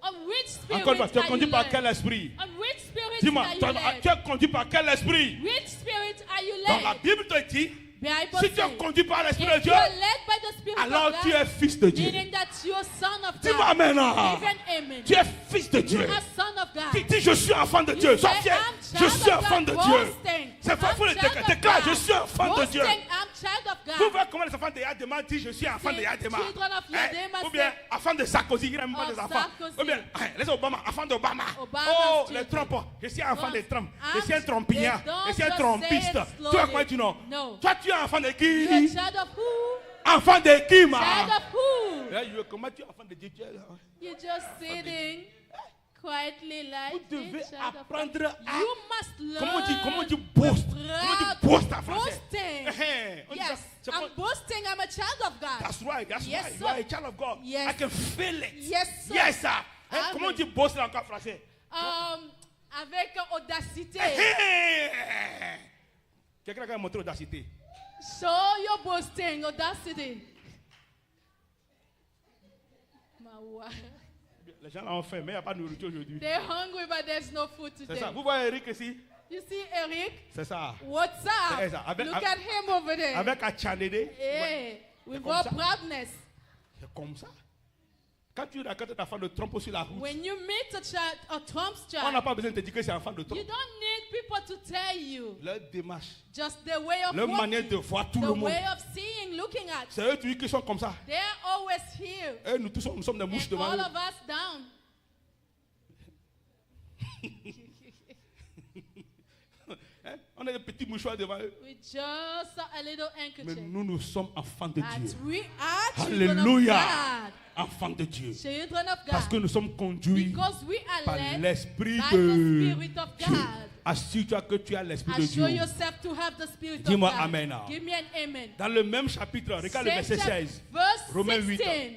on which spirit Encore une fois, tu es are conduit you par led? quel esprit? On which spirit Dis-moi, are you tu led? es conduit par quel esprit? Which spirit are you Dans la led? Bible te dit, Bible si tu es says, conduit par l'Esprit de if Dieu, you are led by the Spirit alors of tu God, es fils de Dieu. meaning that you are son of Dis-moi God. maintenant. Even amen. Tu es fils de You Dieu. are son of God. Dis, je suis enfant de You Dieu. Sois say, fier. I'm Je child suis of enfant God. de Dieu. Boasting. C'est pas I'm pour le child of déclare, God. je suis enfant de Dieu. Boasting, I'm child of God. Vous voyez comment les enfants de Yadema disent je suis enfant de Yadema. Children of Yadema Ou bien say, enfant de Sarkozy, il n'aime pas of les enfants. Sarkozy. Ou bien les Obama, enfant d'Obama. Obama's Oh, children. les Trump. Je suis enfant de Trump. Je suis un They trompien. don't Je suis un just trompiste. say it Tu vois comment slowly. tu non? No. Toi, tu es enfant de You're a qui? child of who? Enfant de qui, Child ma? of who? Comment tu es enfant de Dieu? You're just sitting quietly like Vous devez a child of apprendre God. à. You must learn. Comment on dit boast? Comment on dit boast en français? Boasting. On dit ça, Yes, c'est I'm pas- boasting. I'm a child of God. That's right, that's Yes, right. sir. You are a child of God. Yes. I can feel it. Yes, sir. Yes, sir. Hein, Amen. comment on dit boast encore en français? Avec audacité. Hey! Quelqu'un qui a montré l'audacité. Show your boasting, audacity. Mawa. Les gens ont faim, mais il n'y a pas de nourriture aujourd'hui. They're hungry, but there's no food C'est today. ça. Vous voyez Eric ici? You see Eric? C'est ça. What's C'est up? ça. Avec- Look at him over there. Avec un chanedé. Hey, with comme all ça. proudness. C'est comme ça. Quand tu racontes ta femme de trompe sur la route, When you meet a Trump's on n'a child, pas besoin de te dire que c'est un fan de you trompe. don't need people to tell you. Leur démarche, Just the way of leur manière walking, de voir tout the le monde. way of seeing, looking at. C'est eux qui sont comme ça. They're always here. Et nous tous, nous sommes des mouches And devant all eux. of us down. Hein? On a des petits mouchoirs devant eux. We just a little Mais handkerchief. nous sommes enfants de But Dieu. we are children of Alléluia. God. Enfants de Dieu. Children of Parce que God. nous sommes conduits Because we are par led l'Esprit by de the Spirit of Dieu. God. Assure-toi que tu as l'Esprit de Assure Dieu. yourself to have the Spirit of Dis-moi God. amen now. Give me an amen. Dans le même chapitre, regarde le Same verset chapter, 16. Verse Romains 8. 16.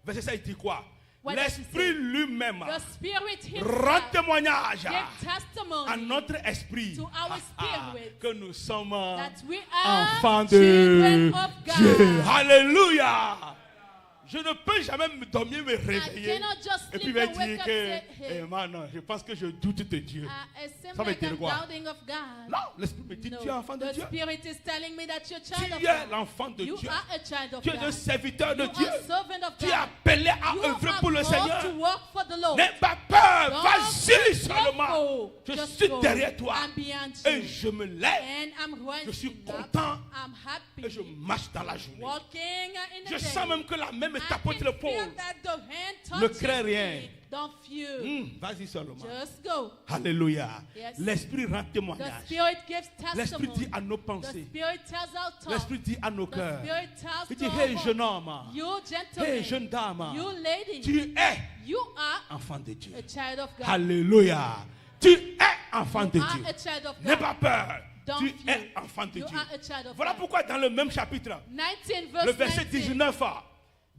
Verset 16 dit quoi? What does it L'Esprit say? lui-même The Spirit rend Himself témoignage gave à testimony notre esprit to our spirit que nous sommes that we are enfants children de of Dieu. God. Alléluia. Je ne peux jamais me dormir, me I réveiller cannot just et puis sleep me and wake dire up que say, hey, non, je pense que je doute de Dieu. it seems Ça veut like dire I'm quoi? doubting of God. Non, l'Esprit me dit No, tu es enfant de the Dieu. Spirit is telling me that you're a Tu child of es God. l'enfant de You Dieu. are a child of Tu es un God. serviteur de You Dieu. are servant of Tu es God. appelé à You œuvrer are pour le called Seigneur. to work for the Lord. N'aie pas peur, Don't vas-y be seulement. fearful. Je Just suis go. derrière toi I'm behind et you. je me lève And I'm Je suis rising up. content I'm et je happy. marche dans la journée. Walking in the Je day. sens même que la main me I tapote can l'épaule. feel that the hand Ne touches crains rien. me. Don't fear. Vas-y seulement. Just go. Alléluia. Yes. L'Esprit rend The témoignage. Spirit gives L'Esprit dit testimony. à nos The pensées. Spirit tells our thoughts. L'Esprit dit à nos The cœurs. Spirit tells Il to dit, our hey hearts. jeune homme, You hey gentlemen, jeune dame, you lady, tu es you are enfant de Dieu. a child of God. Alléluia. Tu es enfant You de are Dieu. a child of N'aie God. pas peur. Don't Tu fear. es enfant de You Dieu. are a child of Voilà God. pourquoi dans le même chapitre, 19 le verse verset 19. 19,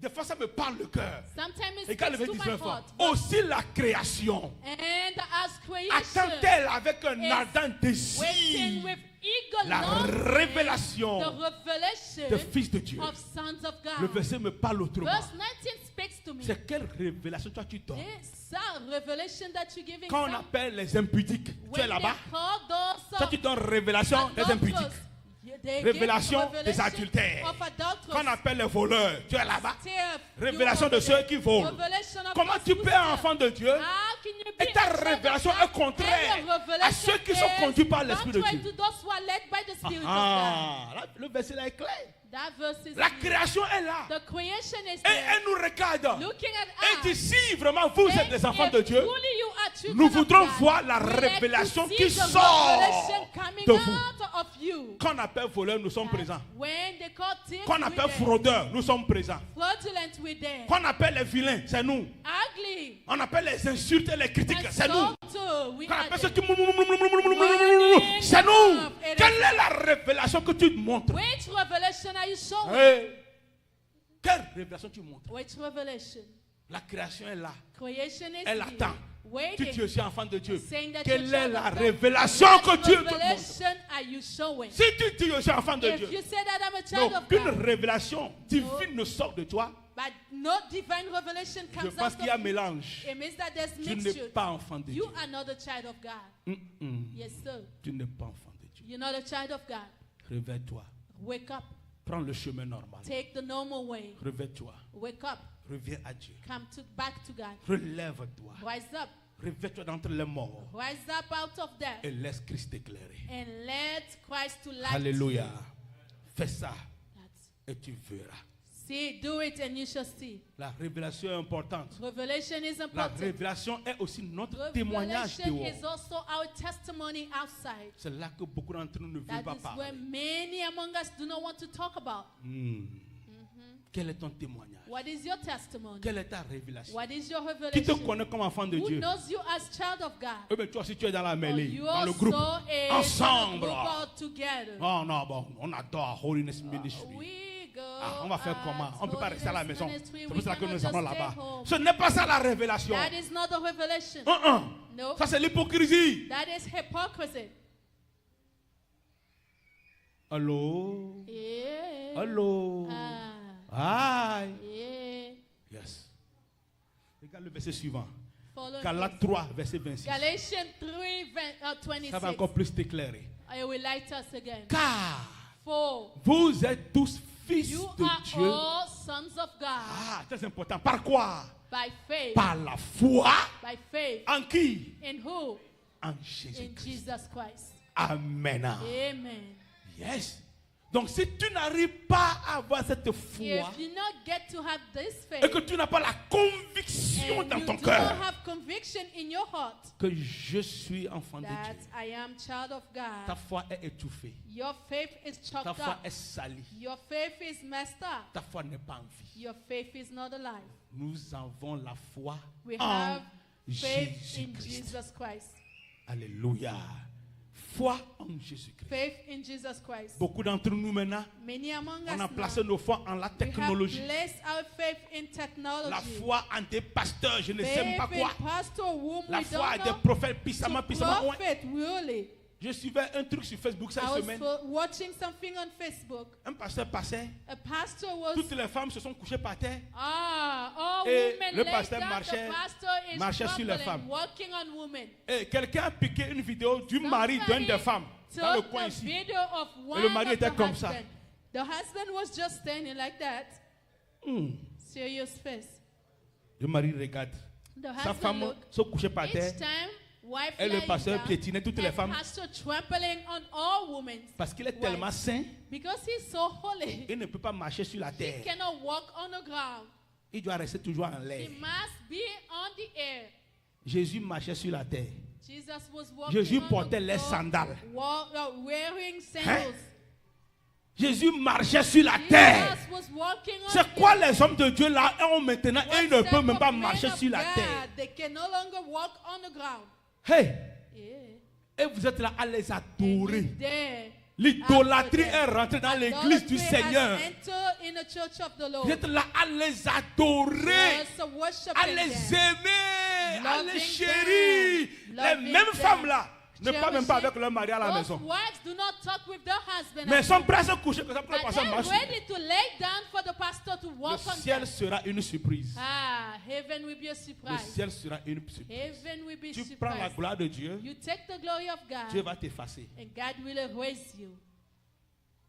des fois ça me parle le cœur. Sometimes it Regarde le speaks verset to my 19. heart. Aussi la création And as creation, attend-elle avec un is ardent waiting désir with eager la longing, révélation the revelation des fils de Dieu. of sons of Le God. verset me parle autrement. Verse 19 speaks to me. C'est quelle révélation toi tu donnes? It's a revelation that you're giving Quand on some- appelle les impudiques, tu es when là-bas. they call those Toi tu donnes révélation des adulterers, impudiques. they Révélation give des adultères. of adulterers, Quand on appelle les voleurs, tu es là-bas. thief, Révélation you de are ceux qui volent. revelation of Comment those tu who peux être steal. enfant de Dieu How can you be et ta a child of révélation God est contraire and your à revelation ceux qui sont is conduits par l'Esprit de contrary Dieu? to those who are led by the Spirit of Ah, là, le verset là est clair. God. That verse is La clear. création est là. The creation is Et there. elle nous regarde. Looking Et at dit, us. si vraiment vous êtes des enfants If de Dieu, truly you are children nous of voudrons God, voir la we like to révélation see qui the sort revelation coming de vous. out of you. Quand on appelle voleur, nous sommes That présents. when they call thieves, Quand on we appelle there. fraudeur, nous sommes présents. Fraudulent, we there. Quand on appelle les vilains, c'est nous. Ugly. On appelle les insultes et les critiques, c'est nous. Insulted, we Quand on are appelle ceux there. qui c'est nous. Quelle est la révélation que tu montres? Which revelation are you showing? Hey. Quelle révélation tu montres? Which revelation? La création est là. Creation is Elle here, attend. Tu waiting. es aussi enfant de Dieu. Saying that Quelle you're est child la of God. révélation What que Dieu te montre? revelation are you showing? Si tu dis je suis enfant de If Dieu, you say that I'm a child of aucune God, révélation divine ne sort de toi, but no divine revelation je comes pense out qu'il y a of you, mélange. it means that there's Tu n'es mixture. pas enfant de Dieu. You are not a child of God. Yes, sir. Tu n'es pas enfant de Dieu. You're not a child of God. Réveille-toi. Wake up. Prends le chemin normal. Take the normal way. Réveille-toi. Wake up. Reviens à Dieu. Come back to God. Relève-toi. Rise up. Réveille-toi d'entre les morts Rise up out of death. et laisse Christ t'éclairer. And let Christ to light Alléluia. you. Fais ça That's- et tu verras. See, do it and you shall see. La révélation est importante. Revelation is La important. révélation est aussi notre témoignage Revelation dehors. is also our testimony outside. C'est là que beaucoup d'entre nous ne veulent That pas is where parler. many among us do not want to talk about. Quel est ton témoignage? What is your testimony? Quelle est ta révélation? What is your Qui te revelation? connaît comme enfant de Who Dieu? knows you as child of God? Eh bien, toi aussi, tu es dans la Or mêlée, you dans le also groupe. a Ensemble. group all together. Oh non, bon, on adore Holiness Ministry. We go Ah, on va faire comment? On ne peut pas rester à la maison. Holiness C'est Ministry. pour We ça que cannot nous just allons stay là-bas. home. Ce n'est pas ça la révélation. That is not the revelation. No. Ça, c'est l'hypocrisie. That is hypocrisy. Allô? Yeah. Allô? Ah. Aïe. Yeah. Yes. Regarde le verset suivant. Follow Galates this. 3, verset 26. Galatians 3, Ça va 26. encore plus t'éclairer. I will light us again. Car For vous êtes tous fils you de are Dieu. all sons of God Ah, très important. Par quoi? by faith. Par la foi. By faith. En qui? In who? En In Jésus-Christ. Jesus Christ. Amen. Amen. Yes. Donc si tu n'arrives pas à avoir cette foi If you not get to have this faith, et que tu n'as pas la conviction and dans you ton do not cœur have conviction in your heart que je suis enfant de that Dieu, I am child of ta God, foi est étouffée, your faith is ta choked foi up. est salie, Your faith is messed up. ta foi n'est pas en vie. Your faith is not alive. Nous avons la foi We en have faith in Jésus-Christ. Jesus Christ. Alléluia. Foi en Jésus-Christ. Faith in Jesus Christ. Beaucoup d'entre nous maintenant, Many among on a us placé now, nos foi en la we have technologie. placed our faith in La technology. foi en des pasteurs, je ne sais même Faith pas quoi. in pastor whom La we foi don't en des know. prophètes puissamment, To puissamment. Ouais. prophet, really. Je suivais un truc sur Facebook cette I was semaine. watching something on Facebook. Un pasteur passait. A pastor was Toutes les femmes se sont couchées par terre. all Et women le laid pasteur down. marchait- The pastor is marchait sur les crumbling, femmes. walking on women. Et quelqu'un a piqué une vidéo du mari d'une des femmes dans le Took coin the ici. video of one le mari of était the comme ça. husband. The husband was just standing like that, serious face. Le mari regarde. The Sa husband femme looked. se couchait par terre Each time, wife et le lying pasteur down, piétinait toutes les and femmes pastor trampling on all women parce qu'il est tellement saint, because he's so holy. il ne peut pas marcher sur la He terre. cannot walk on the ground. Il doit rester toujours en He l'air. must be on the air. Jésus marchait sur la terre. Jesus was walking Jésus on portait the les floor, sandales. wearing sandals. Jésus marchait sur la terre. Jesus was walking on C'est quoi les hommes de Dieu là ont maintenant et ils ne What peuvent même type pas of men marcher of sur la God? terre. They can no longer walk on the ground. Hey, Yeah. et vous êtes là à les And adorer. he's there. L'idolâtrie After est them. rentrée dans l'église du Idolatry has Seigneur. entered in the church of the Lord. Vous êtes là à les adorer, Yes, worshiping à les them. aimer, à Loving les chérir. them. Les Loving mêmes them. femmes là ne parlent même pas Cherishing. avec leur mari à la Those maison. wives do not talk with their husband. Mais at elles sont home. prêtes à se coucher comme ça pour le But pasteur they're marche. ready to lay down for the pastor to Le walk on ciel them. sera une surprise. Ah, heaven will be a Le surprise. ciel sera une surprise. Heaven will be Tu prends la surprise. gloire de Dieu, You take the glory of Dieu God, va t'effacer. and God will erase you.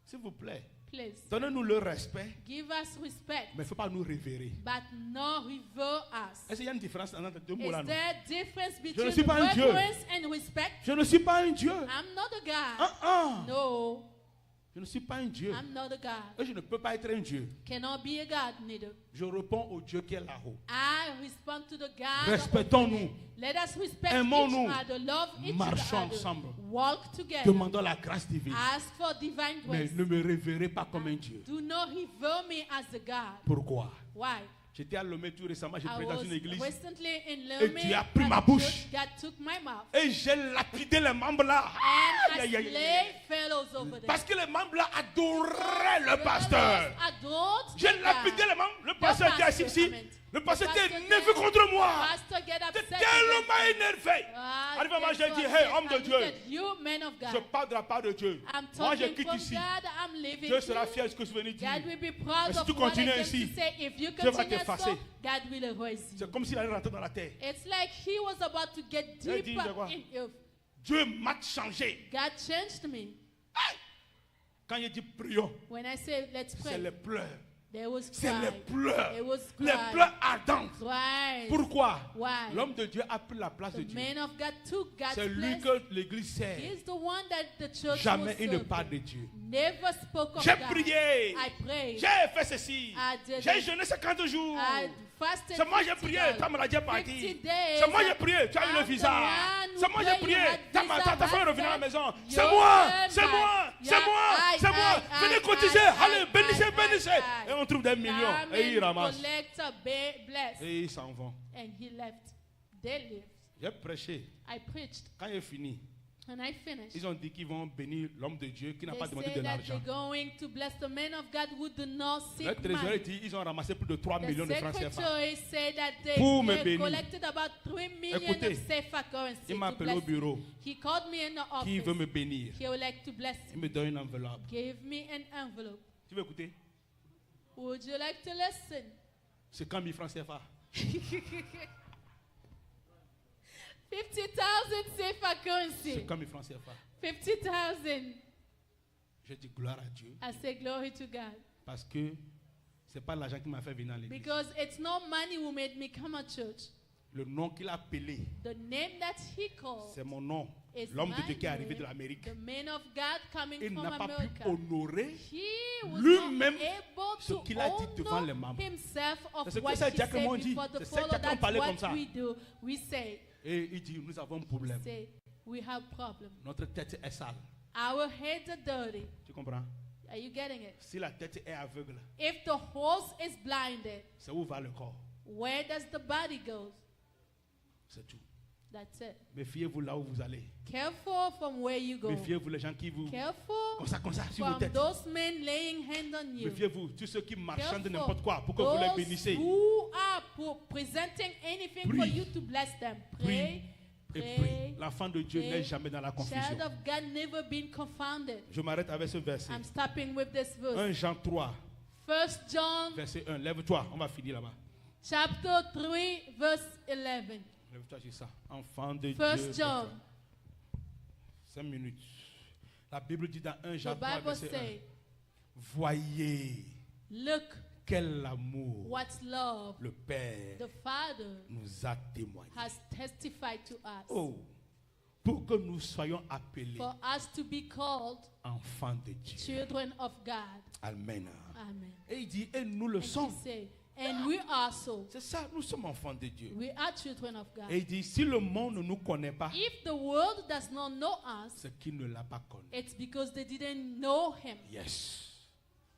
S'il vous plaît, Please donnez-nous le respect, give us respect, mais il ne faut pas nous révérer. but not revere us. Est-ce qu'il y a une différence entre deux mots Is là? Non? there difference ne between suis pas un Dieu. reverence and respect? Je ne suis pas un Dieu. I'm not a God. No, Je ne suis pas un Dieu. I'm not a God. Et je ne peux pas être un Dieu. Cannot be a God neither. Je réponds au Dieu qui est là-haut. I respond to the God. Respectons-nous. Let us respect Aimons-nous. each other, love each Marchons other, ensemble. walk together, Demandons la grâce divine. ask for divine Mais grace. ne me révérez pas comme un Dieu. Do not revere me as a God. Pourquoi? Why? J'étais à Lomé tout récemment, j'ai I prêché dans was une église. recently in Et Lomé, Dieu a pris at ma the bouche. church. God took my mouth. Et j'ai lapidé les membres là. And Aïe, I aïe, aïe, aïe. slay fellows over there. Parce que les membres là adoraient le The pasteur. fellows adored J'ai the lapidé God. les membres. Le pasteur était assis ici. Le pasteur était énervé contre moi. Pastor get upset J'étais against tellement me. énervé. Ah, Arrivé à moi, get j'ai so dit, upset. hey, homme de I Dieu, looked at you, man of je God. parle de la part de Dieu. I'm Moi, je talking quitte from ici. God. I'm leaving Dieu sera you. fier de ce que je venais dire. God will be proud Mais si of tu what I continues came ainsi, to say. If you Dieu va continue t'effacer. so, God will erase you. C'est comme s'il allait rentrer dans la terre. It's like he was about to get Il a dit, deeper de quoi? in earth. Dieu m'a changé. God changed me. Quand il dit prions, When I say let's c'est pray, les pleurs. there was C'est les cry. pleurs. It was Les cry. pleurs ardentes. Cries. Pourquoi? Why? L'homme de Dieu a pris la place de The Dieu. man of God took God's C'est lui place. que l'église sert. He's the one that the church Jamais will il ne serve. parle de Dieu. Never spoke of J'ai God. prié. I prayed. J'ai fait ceci. I did J'ai it. jeûné 50 jours. I fasted C'est moi j'ai 50 prié, days. ta maladie est partie. 50 days. C'est moi j'ai prié, tu as eu le I'm the visa. one C'est who moi j'ai prayed, prié, you had ta visa, femme est revenue à la husband. maison. C'est Your moi, husband. c'est moi, c'est Yeah, moi, c'est moi. Venez cotiser, allez, bénissez, bénissez. Et on trouve des millions. Come Et ils and ramassent. collect a bless. Et ils s'en vont. And he left. They left. J'ai prêché. I preached. Quand il est fini, And I finished. ils ont dit qu'ils vont bénir l'homme de Dieu qui n'a They pas demandé say de that l'argent. they're going to bless the man of God who do not Le seek trésorier money. dit ils ont ramassé plus de 3 The millions de francs CFA. secretary said that they Pour me had bénir. collected about 3 million Écoutez, of CFA currency Il m'a to appelé au bless me. bureau. He called me in the Qui veut office. me bénir? He would like to bless Il me. me donne une enveloppe. Give me an envelope. Tu veux écouter? Would you like to listen? C'est quand 1000 francs CFA? 50,000 CFA C'est currency. comme une franc CFA. 50,000. Je dis gloire à Dieu. I say glory to God. Parce que c'est pas l'argent qui m'a fait venir à l'église. Because it's not money who made me come to church. Le nom qu'il a appelé, The name that he called c'est mon nom. is L'homme de my Dieu qui est arrivé de name, l'Amérique. the man of God coming Il from n'a pas pu America. honorer He was lui-même not able ce to qu'il a dit devant les honor membres. himself of C'est ce que what ces he diacres m'ont said dit. before the C'est ces follow. diacres ont That's parlé comme what ça. we do. We say, Et il dit, nous avons un problème. we have problem. Notre tête est sale. Our heads are dirty. Tu comprends? Are you getting it? Si la tête est aveugle, If the horse is blinded, c'est où va le corps? where does the body go? C'est tout. That's it. Méfiez-vous là où vous allez. Careful from where you go. Méfiez-vous les gens qui vous... Careful Comme ça, sur vos from têtes. those men laying hand on you. Méfiez-vous, tous ceux qui marchandent Careful. n'importe quoi pour que vous les Those bénissez. who are presenting anything for Prie. you to bless them. Prie Pray. et Pray. prie. L'enfant de Dieu pray. n'est jamais dans la confusion. Child of God never been confounded. Je m'arrête avec ce verset. I'm stopping with this 1 verse. Jean 3, 1 John verset 1. Lève-toi, on va finir là-bas. chapter 3 verse 11. Lève-toi sur ça. Enfant de 1 Dieu. John. 5 minutes. La Bible dit dans 1 The Jean 3, Bible verset 1. says, Voyez look quel amour what love le Père the Father nous a témoigné. has testified to us. Oh, pour que nous soyons appelés For us to be called enfants de Dieu. children of God. Amen. Amen. Et il dit, et nous le And he sommes. say, and we also, C'est ça, nous sommes enfants de Dieu. we are children of God. Et il dit, si le monde ne nous connaît pas, If the world does not know us, c'est qu'il ne l'a pas connu. it's because they didn't know him. Yes.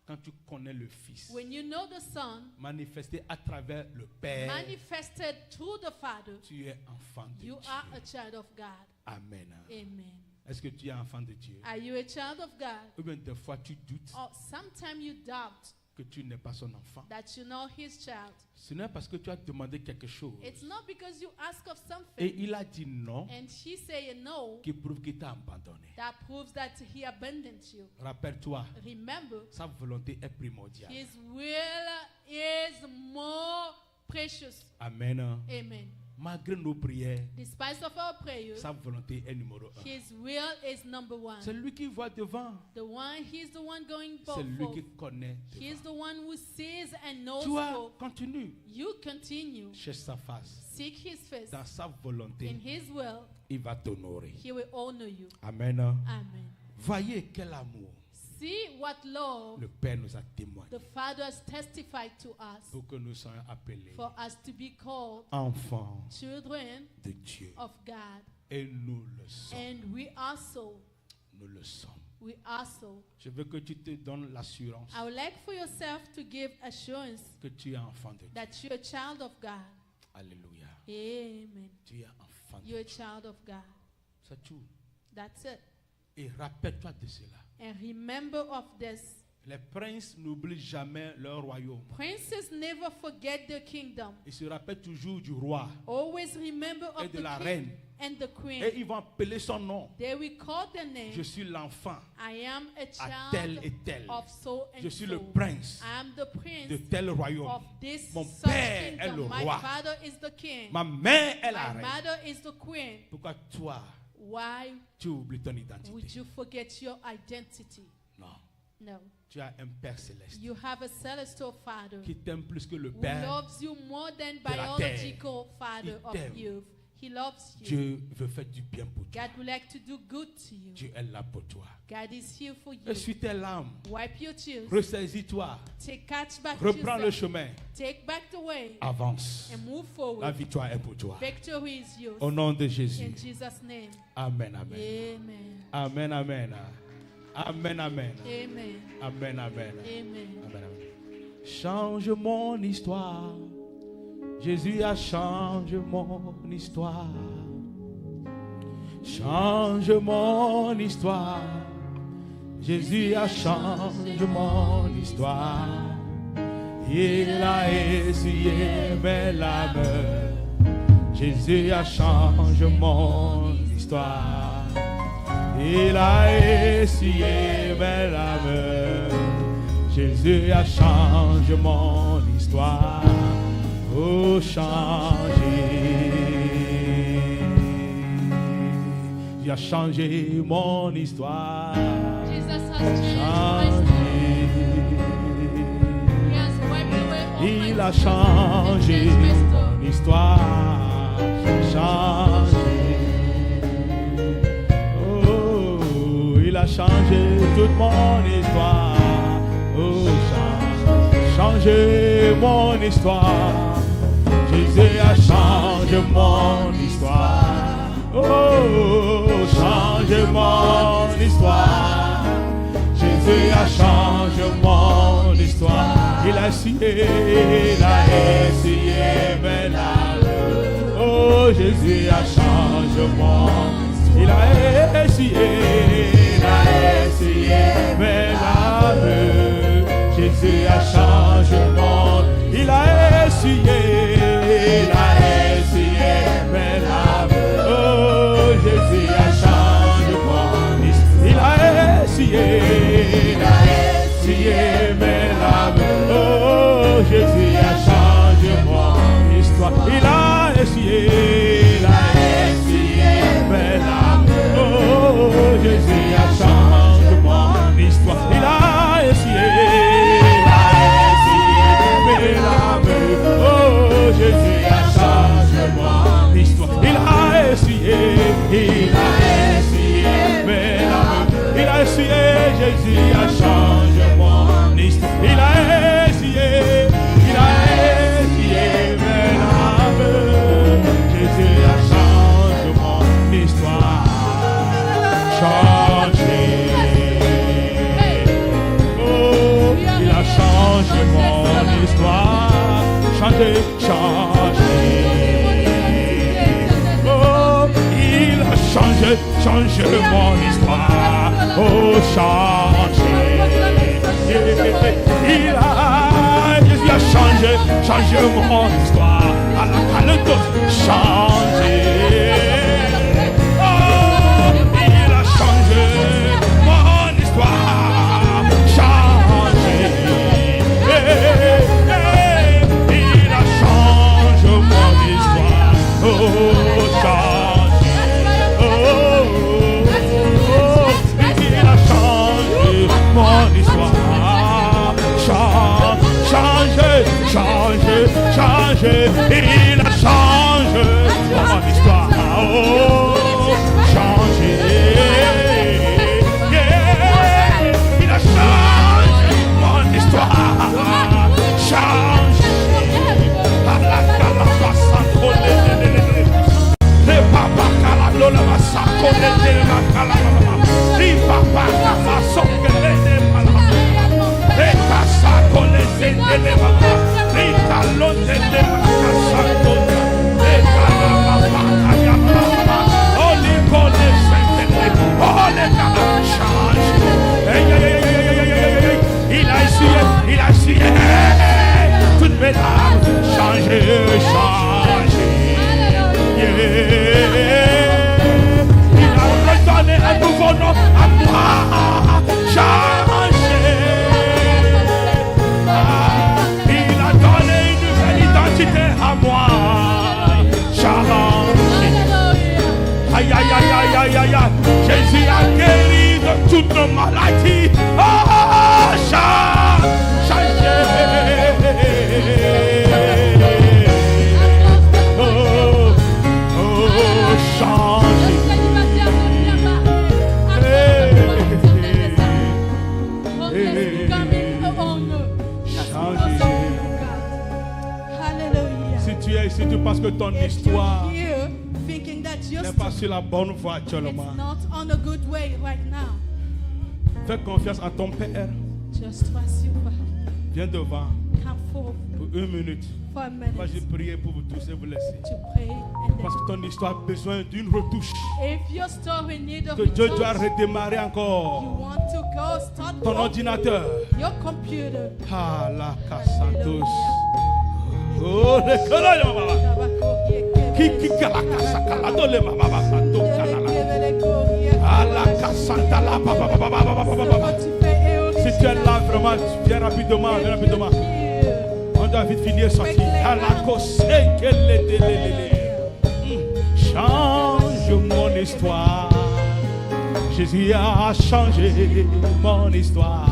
Quand tu connais le Fils, When you know the Son, manifesté à travers le Père, manifested through the Father, tu es enfant de you Dieu. are a child of God. Amen. Amen. Est-ce que tu es enfant de Dieu? Are you a child of God? Ou bien des fois tu doutes Or sometimes you doubt que tu n'es pas son enfant. that you know his child. Ce n'est parce que tu as demandé quelque chose It's not because you ask of et something il a dit non and he say no qui prouve qu'il t'a abandonné. that proves that he abandoned you. Rappelle-toi, Remember, sa volonté est primordiale. his will is more precious. Amen. Amen. Malgré nos prières, Despite of our prayers, sa volonté est numéro 1. his will is number one. C'est lui qui voit devant. He's the one going C'est lui forth. qui connaît He's devant. the one who sees and knows Toi, forth. continue. You continue, Cherche sa face. seek his face. Dans sa In volonté, his will, il va t'honorer. he will honor you. Amen. Amen. Voyez quel amour See what love le Père nous a témoigné the Father has testified to us pour que nous soyons appelés for us to be called enfants children de Dieu. of God. Et nous le sommes. And we also, Nous le sommes. we also. Je veux que tu te donnes l'assurance I would like for yourself to give assurance que tu es enfant de Dieu. that you're a child of God. Alléluia. Amen. Tu es enfant de You're a Dieu. child of God. C'est tout. That's it. Et rappelle-toi de cela. And remember of this. Les princes n'oublient jamais leur royaume. Princes never forget their kingdom. Ils se rappellent toujours du roi Always remember et of de the la king reine. and the queen. Et ils vont appeler son nom. They will call their name. Je suis l'enfant I am a à tel et child tel. of so and Je suis so. le prince I am the de prince tel royaume. of this Mon such père est le kingdom. My roi. father is the king. Ma mère est la My reine. mother is the queen. Pourquoi toi, Why tu oublies ton would identité? you forget your identity? Non. No. Tu as un Père céleste You have a celestial father qui t'aime plus que le who Père. loves you more than la biological father Il of t'aime. you. He loves you. Dieu veut faire du bien pour toi. God would like to do good to you. Dieu est là pour toi. God is here for you. Essuie tes larmes. Wipe your tears. Ressaisis-toi. Catch back Reprends le yourself. chemin. Take back the way Avance. and move La forward. victoire est pour toi. Victory is yours. Au nom de In Jésus. Jesus' name. Amen, amen. Amen. Amen, amen. Amen, amen. Amen. Amen, amen. Amen. Amen, amen. Change mon histoire. Jésus a changé mon histoire. Change mon histoire. Jésus a changé mon histoire. Il a essuyé mes larmes. Jésus a changé mon histoire. Il a essuyé mes larmes. Jésus a changé mon histoire. Oh, changé. a changé mon histoire. Jesus has changed my story. He has wiped away all my Il a sins and changé changed my mon story. histoire. Changé. Oh, il a changé toute mon histoire. Oh, changé mon histoire. Jésus a changé mon histoire. Oh, changé mon histoire. Jésus a changé mon histoire. Il a essayé, mais là. Oh, Jésus a changé mon histoire. Il a essayé, mais là. Jésus a changé mon. Il a essayé, mais là. Oh, Jésus a changé mon histoire. Il a essayé, mais là. Oh, Jésus a changé mon histoire. Il a essayé, mais là. Oh, Jésus a changé mon histoire. Il a essayé, mais là. Oh, Jésus a changé mon histoire. Il a essayé, mais là. Il a essayé, Jésus a changé mon histoire. Il a essayé, mais là. Jésus a changé mon histoire. Changé. Oh, il a changé mon histoire. Changé, changé. Oh, il a changé mon histoire. Oh, changé. Jésus a changé mon histoire. À la calentos, changé. Oh, il a changé mon histoire. Changé. Il a changé mon histoire. Oh, changé. Oh, il a changé mon histoire. Changé, il a changé mon histoire. Oh, changé, yeah, il a changé mon histoire. Changé, à la calabassa, le papa calablo la massa, le calabama, le papa calasso, le malama, le cassa con le zende le mama. Talon de Macasanto, de Calabama, Ayamama, Holy Ghost, Holy God, change. Il a essayé, toutes mes âmes, changer. Il a redonné un nouveau nom à moi, changer. À moi, changé. Aïe, aïe, aïe, aïe, aïe, aïe. Jésus a guéri de toutes nos maladies. Oh, changé. Oh, oh, changé. Si tu penses que ton histoire n'est pas sur la bonne voie actuellement, fais confiance à ton Père. Viens devant pour 1 minute. Moi, j'ai prié pour vous tous et vous laisser. Parce que ton histoire a besoin d'une retouche. Que Dieu doit redémarrer encore. Ton ordinateur. Ah, la Cassantos. Oh, le qui la casa calado le mama santo calala. Ah, la Cassanta la baba. Si tu es là vraiment, viens rapidement, On doit vite finir sortir. À la cause que change mon histoire. Jésus a changé mon histoire.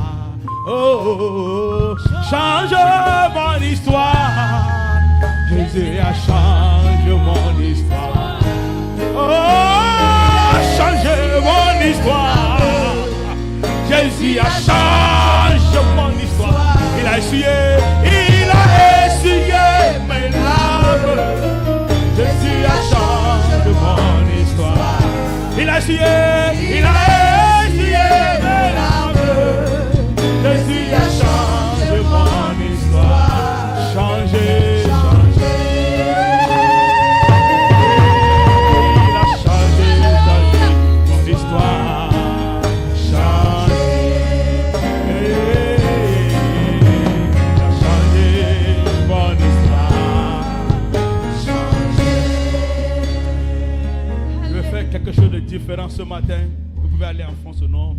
Oh, change mon histoire. Jésus a changé mon histoire. Oh, change mon histoire. Jésus a changé mon histoire. Il a essuyé mes larmes. Jésus a changé mon histoire. Il a essuyé mes larmes. Jésus a changé mon histoire. Changé. Quelque chose de différent ce matin. Vous pouvez aller en fond, non?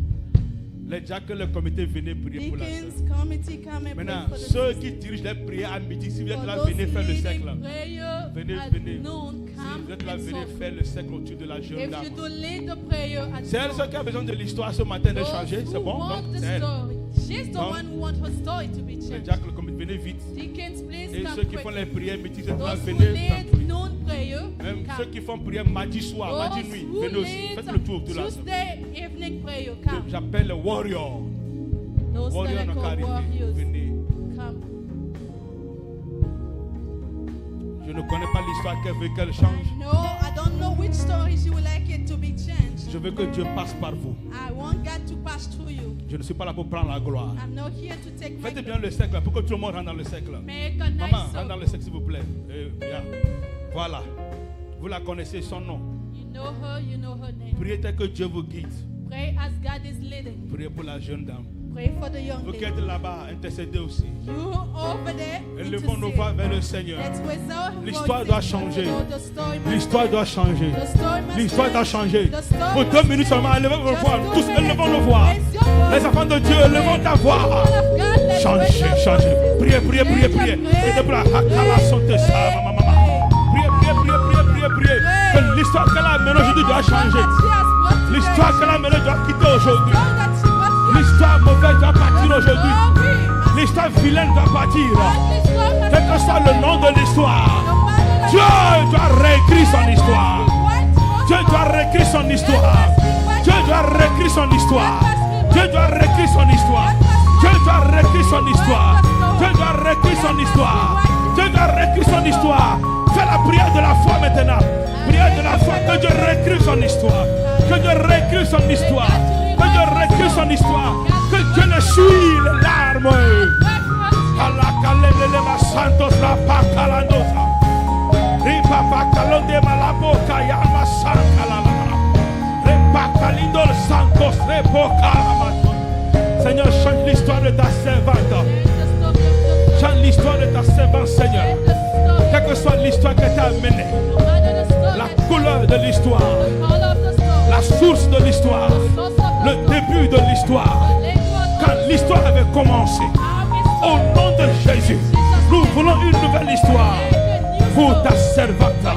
Les diacres, le comité, venez prier pour la sœur. Maintenant, ceux qui dirigent les prières à midi, si vous êtes là, venez faire le cercle. Venez. Si vous êtes là, venez faire le cercle autour de la jeune dame. C'est elle qui a besoin de l'histoire ce matin de changer. C'est bon? Donc, c'est elle. She's the one who wants her story to be changed. Venez vite. Deacons, please et come ceux qui quick. font les prières midi, Those who venez. lead noon prayer, Même come. ceux qui font prière mardi soir, mardi nuit, venez aussi. Faites le tour tout là. Tuesday evening prayer, come. J'appelle le warrior. Those Warrior that n'a are qu'à called arriver. warriors, Venez. come. Je ne connais pas l'histoire qu'elle veut qu'elle change. I don't know which story she would like it to be changed. Je veux que Dieu passe par vous. I want God to pass through you. Je ne suis pas là pour prendre la gloire. I'm not here to take my Faites bien le cercle pour que tout le monde rentre dans le cercle. Make a nice Maman, rentre song. dans le cercle s'il vous plaît. Bien. Voilà. Vous la connaissez, son nom. You know her name. Priez tel que Dieu vous guide. Pray as God is leading. Priez pour la jeune dame. Pray for the young Vous qui lady. êtes là-bas, intercédez aussi. You over there, Élevons nos intercede. voix vers le Seigneur. Let's raise our L'histoire voices. doit changer. The story must L'histoire change. doit changer. The story must L'histoire doit change. changer. The story Pour 2 must minutes seulement, élevez vos Just voix. 2 Tous, minutes. élevons nos voix. Raise your voice. Les enfants de Dieu, élevons ta voix. People of God, let's Changez, raise our changez. voices. Priez, priez, priez, priez. Et de bras, hakala sonte sa, maman. Priez, priez, priez, priez, priez, priez. Que l'histoire qu'elle a amenée aujourd'hui doit changer. L'histoire qu'elle a amenée doit quitter aujourd'hui. L'histoire mauvaise doit partir aujourd'hui. L'histoire vilaine doit partir. Quel que soit le nom de l'histoire, Dieu doit réécrire son histoire. Dieu doit réécrire son histoire. Dieu doit réécrire son histoire. Dieu doit réécrire son histoire. Dieu doit réécrire son histoire. Dieu doit réécrire son histoire. Dieu doit réécrire son histoire. Fais la prière de la foi maintenant. Prière de la foi. Que Dieu réécrive son histoire. Que Dieu réécrive son histoire. Que Dieu réécrive son histoire. Que Dieu ne suit les larmes. Alakalelele santos la pakaladosa. Ripa pakalonde malaboka yama sankalala. Repakalindo santos repokalamato. Seigneur, change l'histoire de ta servante. Change l'histoire de ta servante, Seigneur. Quelle que soit l'histoire que tu as amenée, la couleur de l'histoire, la source de l'histoire, le début de l'histoire, quand l'histoire avait commencé, au nom de Jésus, nous voulons une nouvelle histoire pour ta servante.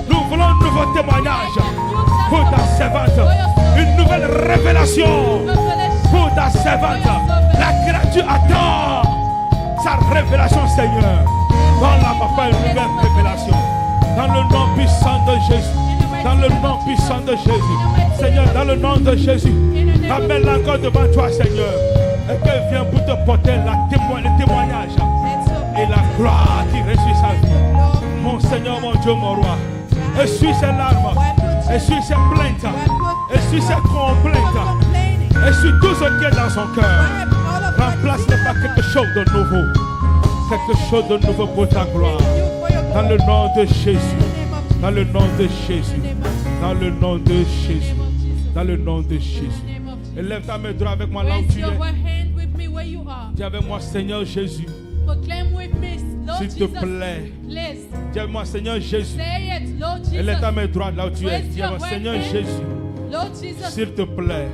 Nous voulons un nouveau témoignage pour ta servante. Une nouvelle révélation pour ta servante. La créature attend sa révélation, Seigneur. Donne-la, papa, une nouvelle révélation. Dans le nom puissant de Jésus. Dans le nom puissant de Jésus. Seigneur, dans le nom de Jésus. Amène-la encore devant toi, Seigneur. Et qu'elle vienne pour te porter le témoignage et la gloire qui réussit sa vie. Mon Seigneur, mon Dieu, mon roi. Essuie ses larmes. Essuie ses plaintes. Essuie ses complaintes. Essuie tout ce qui est dans son cœur. Remplace-le par quelque chose de nouveau. Quelque chose de nouveau pour ta gloire. Dans le nom de Jésus. Dans le nom de Jésus. Dans le nom de Jésus. Dans le nom de Jésus. Élève ta main droite avec moi là où tu es. Dis avec moi, Seigneur Jésus. S'il te plaît. Dis avec moi, Seigneur Jésus. Élève ta main droite là où tu es. Dis avec moi, Seigneur Jésus. S'il te plaît.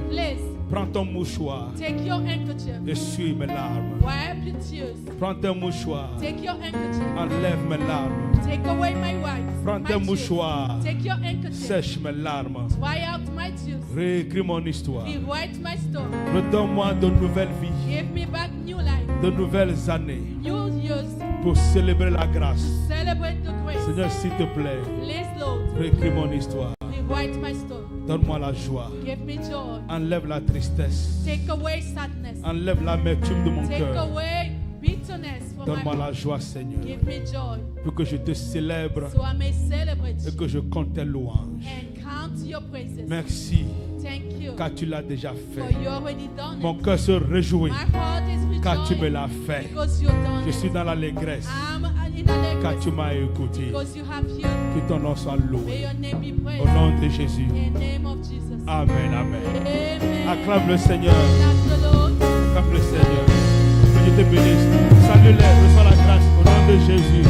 Prends ton mouchoir. Take your handkerchief. Essuie mes larmes. Wipe your tears. Prends ton mouchoir. Take your handkerchief. Enlève mes larmes. Take away my wipes. Prends ton mouchoir. Take your handkerchief. Sèche mes larmes. Dry out my tears. Réécris mon histoire. Rewrite my story. Redonne-moi de nouvelles vies. Give me back new life. De nouvelles années. New years. Pour célébrer la grâce. Celebrate the grace. Seigneur, s'il te plaît. Please, Lord. Réécris mon histoire. Rewrite my story. Donne-moi la joie. Give me joy. Enlève la tristesse. Take away sadness. Enlève l'amertume de mon Take cœur. away bitterness from Donne-moi my la heart. joie, Seigneur. Give me joy. Pour que je te célèbre So I may celebrate et que je compte tes louanges. and count your praises. Merci, Thank you. car tu l'as déjà For fait. you already done Mon it. cœur se réjouit, My heart is car tu me rejoicing l'as fait. because you've done Je it. suis dans l'allégresse, I'm in car tu a m'as écouté. because you have healed. Que ton nom soit May loué. your name be praised. Au nom de Jésus. In the name of Jesus. Amen, amen. Amen. Acclame le Seigneur. Thank the Lord. Acclame le Seigneur. Que Dieu te bénisse. Salue-les, reçois la grâce au nom de Jésus.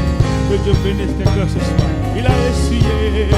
Que Dieu bénisse tes cœurs ce soir. Il a essuyé